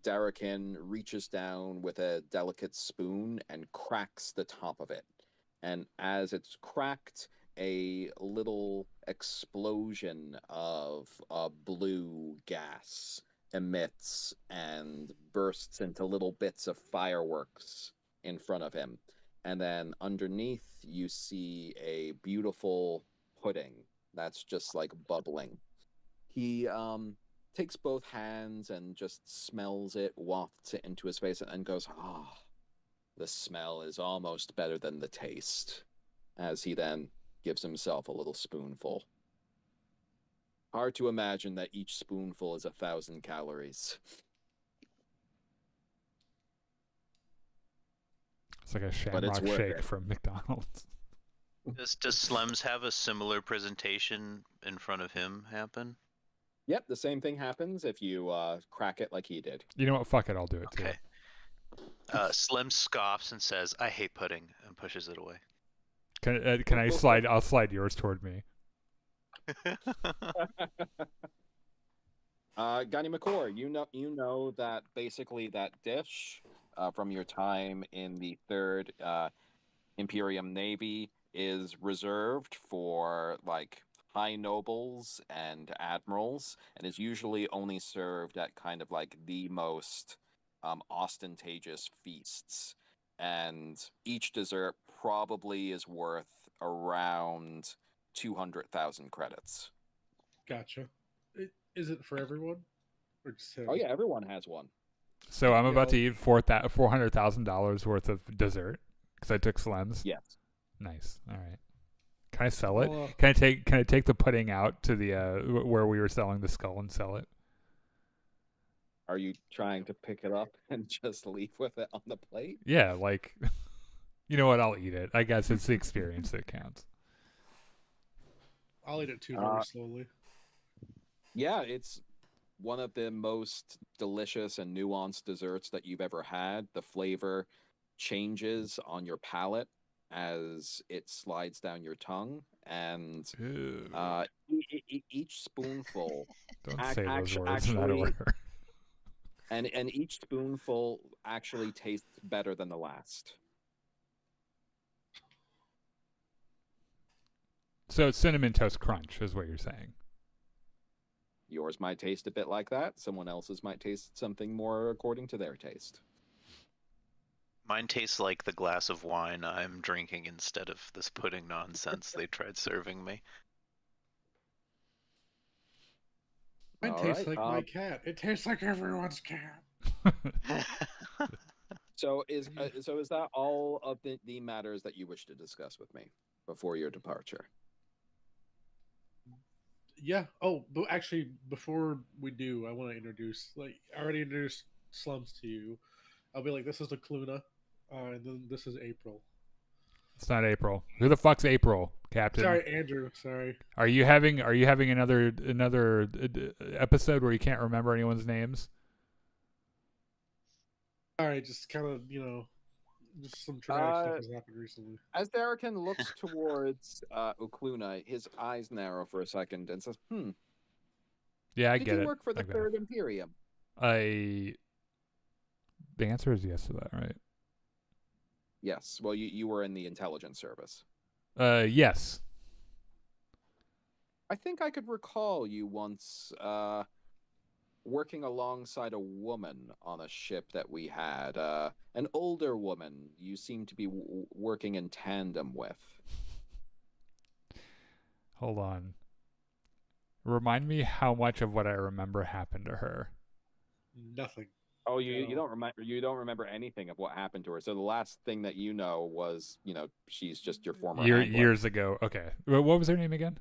Darrakin reaches down with a delicate spoon and cracks the top of it. And as it's cracked, a little explosion of blue gas emits and bursts into little bits of fireworks in front of him. And then underneath, you see a beautiful pudding that's just like bubbling. He takes both hands and just smells it, wafts it into his face, and goes, "Ah, the smell is almost better than the taste," as he then gives himself a little spoonful. Hard to imagine that each spoonful is 1,000 calories. It's like a But it's Shamrock worth Shake it. from McDonald's. Does Slems have a similar presentation in front of him happen? Yep, the same thing happens if you crack it like he did. You know what? Fuck it, I'll do it too. Okay. Slim scoffs and says, "I hate pudding," and pushes it away. Can I slide? I'll slide yours toward me. Gani McCord, you know that basically that dish from your time in the Third Imperium Navy is reserved for like high nobles and admirals, and is usually only served at kind of like the most ostentatious feasts. And each dessert probably is worth around 200,000 credits. Gotcha. Is it for everyone? Or just him? Oh yeah, everyone has one. So I'm about to Yo. eat $400,000 worth of dessert because I took Slems. Yes. Nice. All right. Can I sell it? Well, Can I take the pudding out to the where we were selling the skull and sell it? Are you trying to pick it up and just leave with it on the plate? Yeah, like, you know what? I'll eat it. I guess it's the experience that counts. I'll eat it too very slowly. Yeah, it's one of the most delicious and nuanced desserts that you've ever had. The flavor changes on your palate as it slides down your tongue, and Ew. each spoonful Don't ac- say those actu- words in that actually- order. and each spoonful actually tastes better than the last. So it's Cinnamon Toast Crunch is what you're saying. Yours might taste a bit like that. Someone else's might taste something more according to their taste. Mine tastes like the glass of wine I'm drinking instead of this pudding nonsense they tried serving me. Mine All tastes right, like my cat. It tastes like everyone's cat. So is that all of the matters that you wish to discuss with me before your departure? Yeah. Oh, but actually, before we do, I want to introduce. Like, I already introduced Slums to you. I'll be like, this is the Cluna, and then this is April. It's not April. Who the fuck's April, Captain? Sorry, Andrew. Sorry. Are you having another episode where you can't remember anyone's names? All right, just kind of Just some traumatic stuff Uh, has happened recently. As Darrican looks towards Ukluna, his eyes narrow for a second and says, Yeah, I did get you it. work for the I get Third it. Imperium? The answer is yes to that, right? Yes. Well, you were in the intelligence service. Yes. I think I could recall you once working alongside a woman on a ship that we had. An older woman you seem to be working in tandem with. Hold on. Remind me how much of what I remember happened to her. Nothing. Oh, you No. don't remember anything of what happened to her. So the last thing that you know was, she's just your former handler. Years ago. Okay. What was her name again?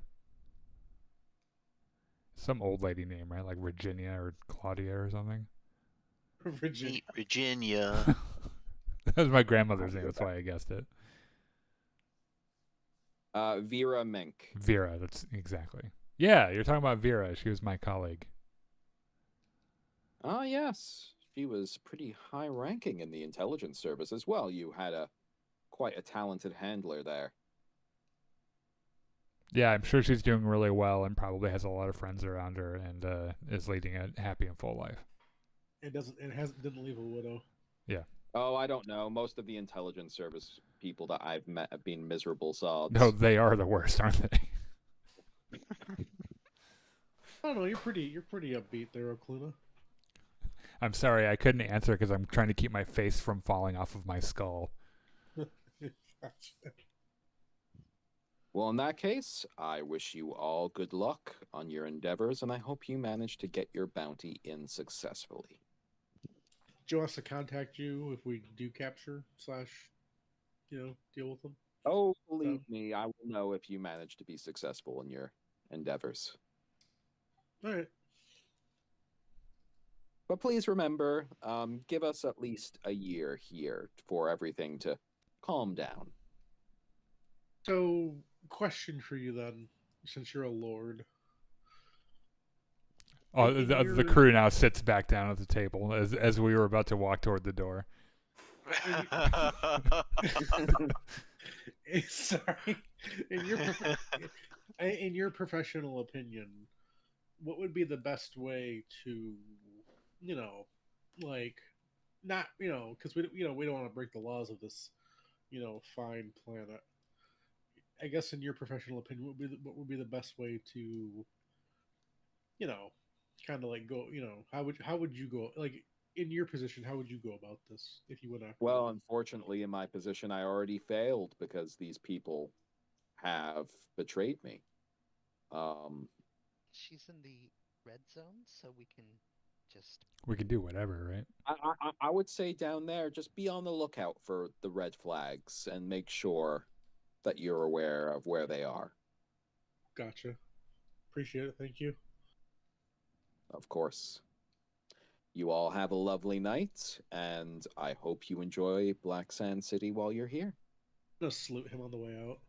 Some old lady name, right? Like Virginia or Claudia or something. Virginia. Meet Virginia. That was my grandmother's name. That's why I guessed it. Vera Mink. Vera. That's exactly. Yeah, you're talking about Vera. She was my colleague. Ah, yes. She was pretty high ranking in the intelligence service as well. You had quite a talented handler there. Yeah, I'm sure she's doing really well and probably has a lot of friends around her and is leading a happy and full life. Didn't leave a widow. Yeah. Oh, I don't know. Most of the intelligence service people that I've met have been miserable sods. No, they are the worst, aren't they? I don't know. You're pretty upbeat there, Okluna. I'm sorry, I couldn't answer because I'm trying to keep my face from falling off of my skull. Well, in that case, I wish you all good luck on your endeavors, and I hope you manage to get your bounty in successfully. Do you want us to contact you if we do capture / deal with them? Oh, believe me, I will know if you manage to be successful in your endeavors. All right. But please remember, give us at least a year here for everything to calm down. So, question for you then, since you're a lord. Oh, In the your- crew now sits back down at the table as we were about to walk toward the door. Sorry. In your professional opinion, what would be the best way to, not, because we don't want to break the laws of this, fine planet. I guess in your professional opinion, what would be the best way to, kind of like go, how would you go, like in your position, how would you go about this if you went after Well, them? unfortunately, in my position, I already failed because these people have betrayed me. She's in the red zone, so we can just. We can do whatever, right? I would say down there, just be on the lookout for the red flags and make sure that you're aware of where they are. Gotcha. Appreciate it. Thank you. Of course. You all have a lovely night, and I hope you enjoy Black Sand City while you're here. I'm gonna salute him on the way out.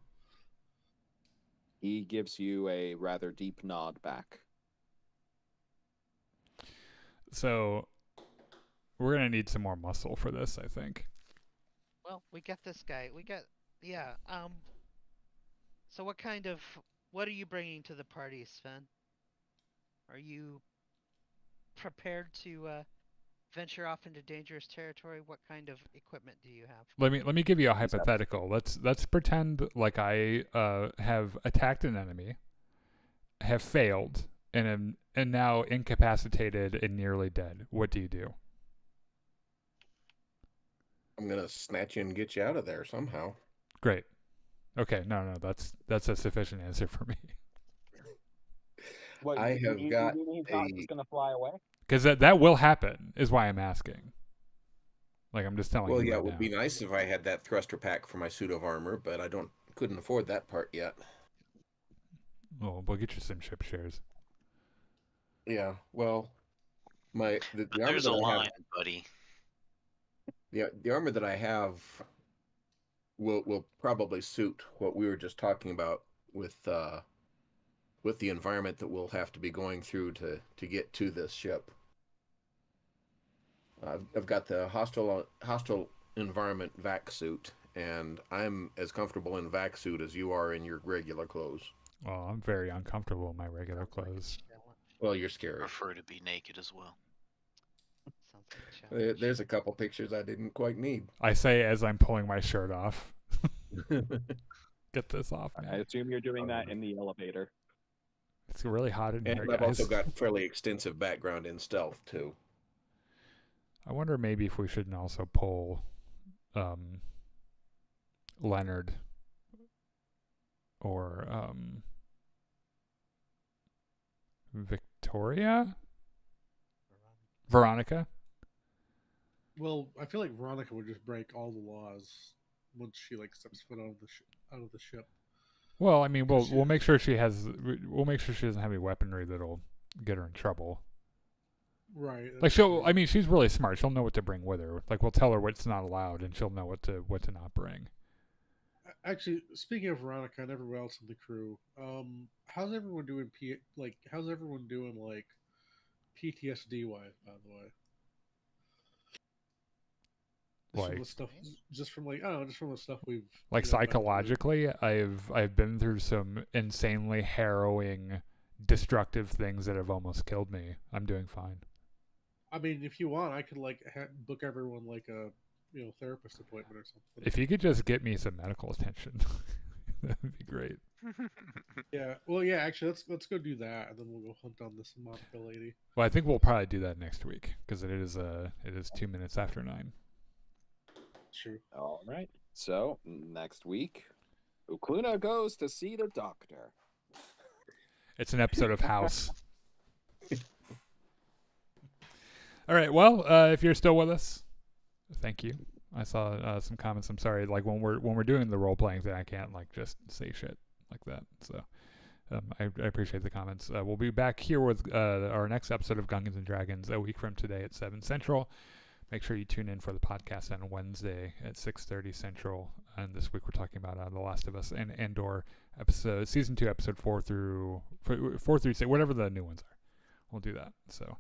He gives you a rather deep nod back. So we're gonna need some more muscle for this, I think. Well, we got this guy. Yeah. So what are you bringing to the party, Sven? Are you prepared to venture off into dangerous territory? What kind of equipment do you have? Let me give you a hypothetical. Let's pretend like I have attacked an enemy, have failed, and am now incapacitated and nearly dead. What do you do? I'm gonna snatch you and get you out of there somehow. Great. Okay, no, that's a sufficient answer for me. What, I have got you mean he's not just going to fly away? Because that will happen, is why I'm asking. Like, I'm just telling Well, you yeah, right it would now. be nice if I had that thruster pack for my suit of armor, but I couldn't afford that part yet. Oh, we'll get you some ship shares. Yeah, well, the armor There's a that I have, line, buddy. the armor that I have will probably suit what we were just talking about with the environment that we'll have to be going through to get to this ship. I've got the hostile environment vac suit, and I'm as comfortable in vac suit as you are in your regular clothes. Well, I'm very uncomfortable in my regular clothes. Well, you're scary. Prefer to be naked as well. Sounds like a challenge. There's a couple pictures I didn't quite need. I say as I'm pulling my shirt off. Get this off, I man. assume you're doing that in the elevator. It's really hot in here, And I've guys. also got fairly extensive background in stealth too. I wonder maybe if we shouldn't also pull Leonard or Victoria? Veronica? Well, I feel like Veronica would just break all the laws once she like steps foot out of the ship. Well, I mean, we'll make sure she doesn't have any weaponry that'll get her in trouble. Right. Like she's really smart. She'll know what to bring with her. Like we'll tell her what's not allowed, and she'll know what to not bring. Actually, speaking of Veronica and everyone else in the crew, how's everyone doing? How's everyone doing? Like PTSD wise, by the way. Just from the stuff, just from the stuff we've like psychologically, I've been through some insanely harrowing, destructive things that have almost killed me. I'm doing fine. I mean, if you want, I could like book everyone like a therapist appointment or something. If you could just get me some medical attention, that would be great. Yeah. Well, yeah. Actually, let's go do that, and then we'll go hunt down this Monica lady. Well, I think we'll probably do that next week because it is 2 minutes after 9. True. All right. So next week, Ukluna goes to see the doctor. It's an episode of House. All right. Well, if you're still with us, thank you. I saw some comments. I'm sorry. Like when we're doing the role playing thing, I can't like just say shit like that. So I appreciate the comments. We'll be back here with our next episode of Gungans and Dragons a week from today at 7 Central. Make sure you tune in for the podcast on Wednesday at 6:30 Central. And this week we're talking about The Last of Us and Andor season 2, episode 4 through 6, whatever the new ones are. We'll do that. So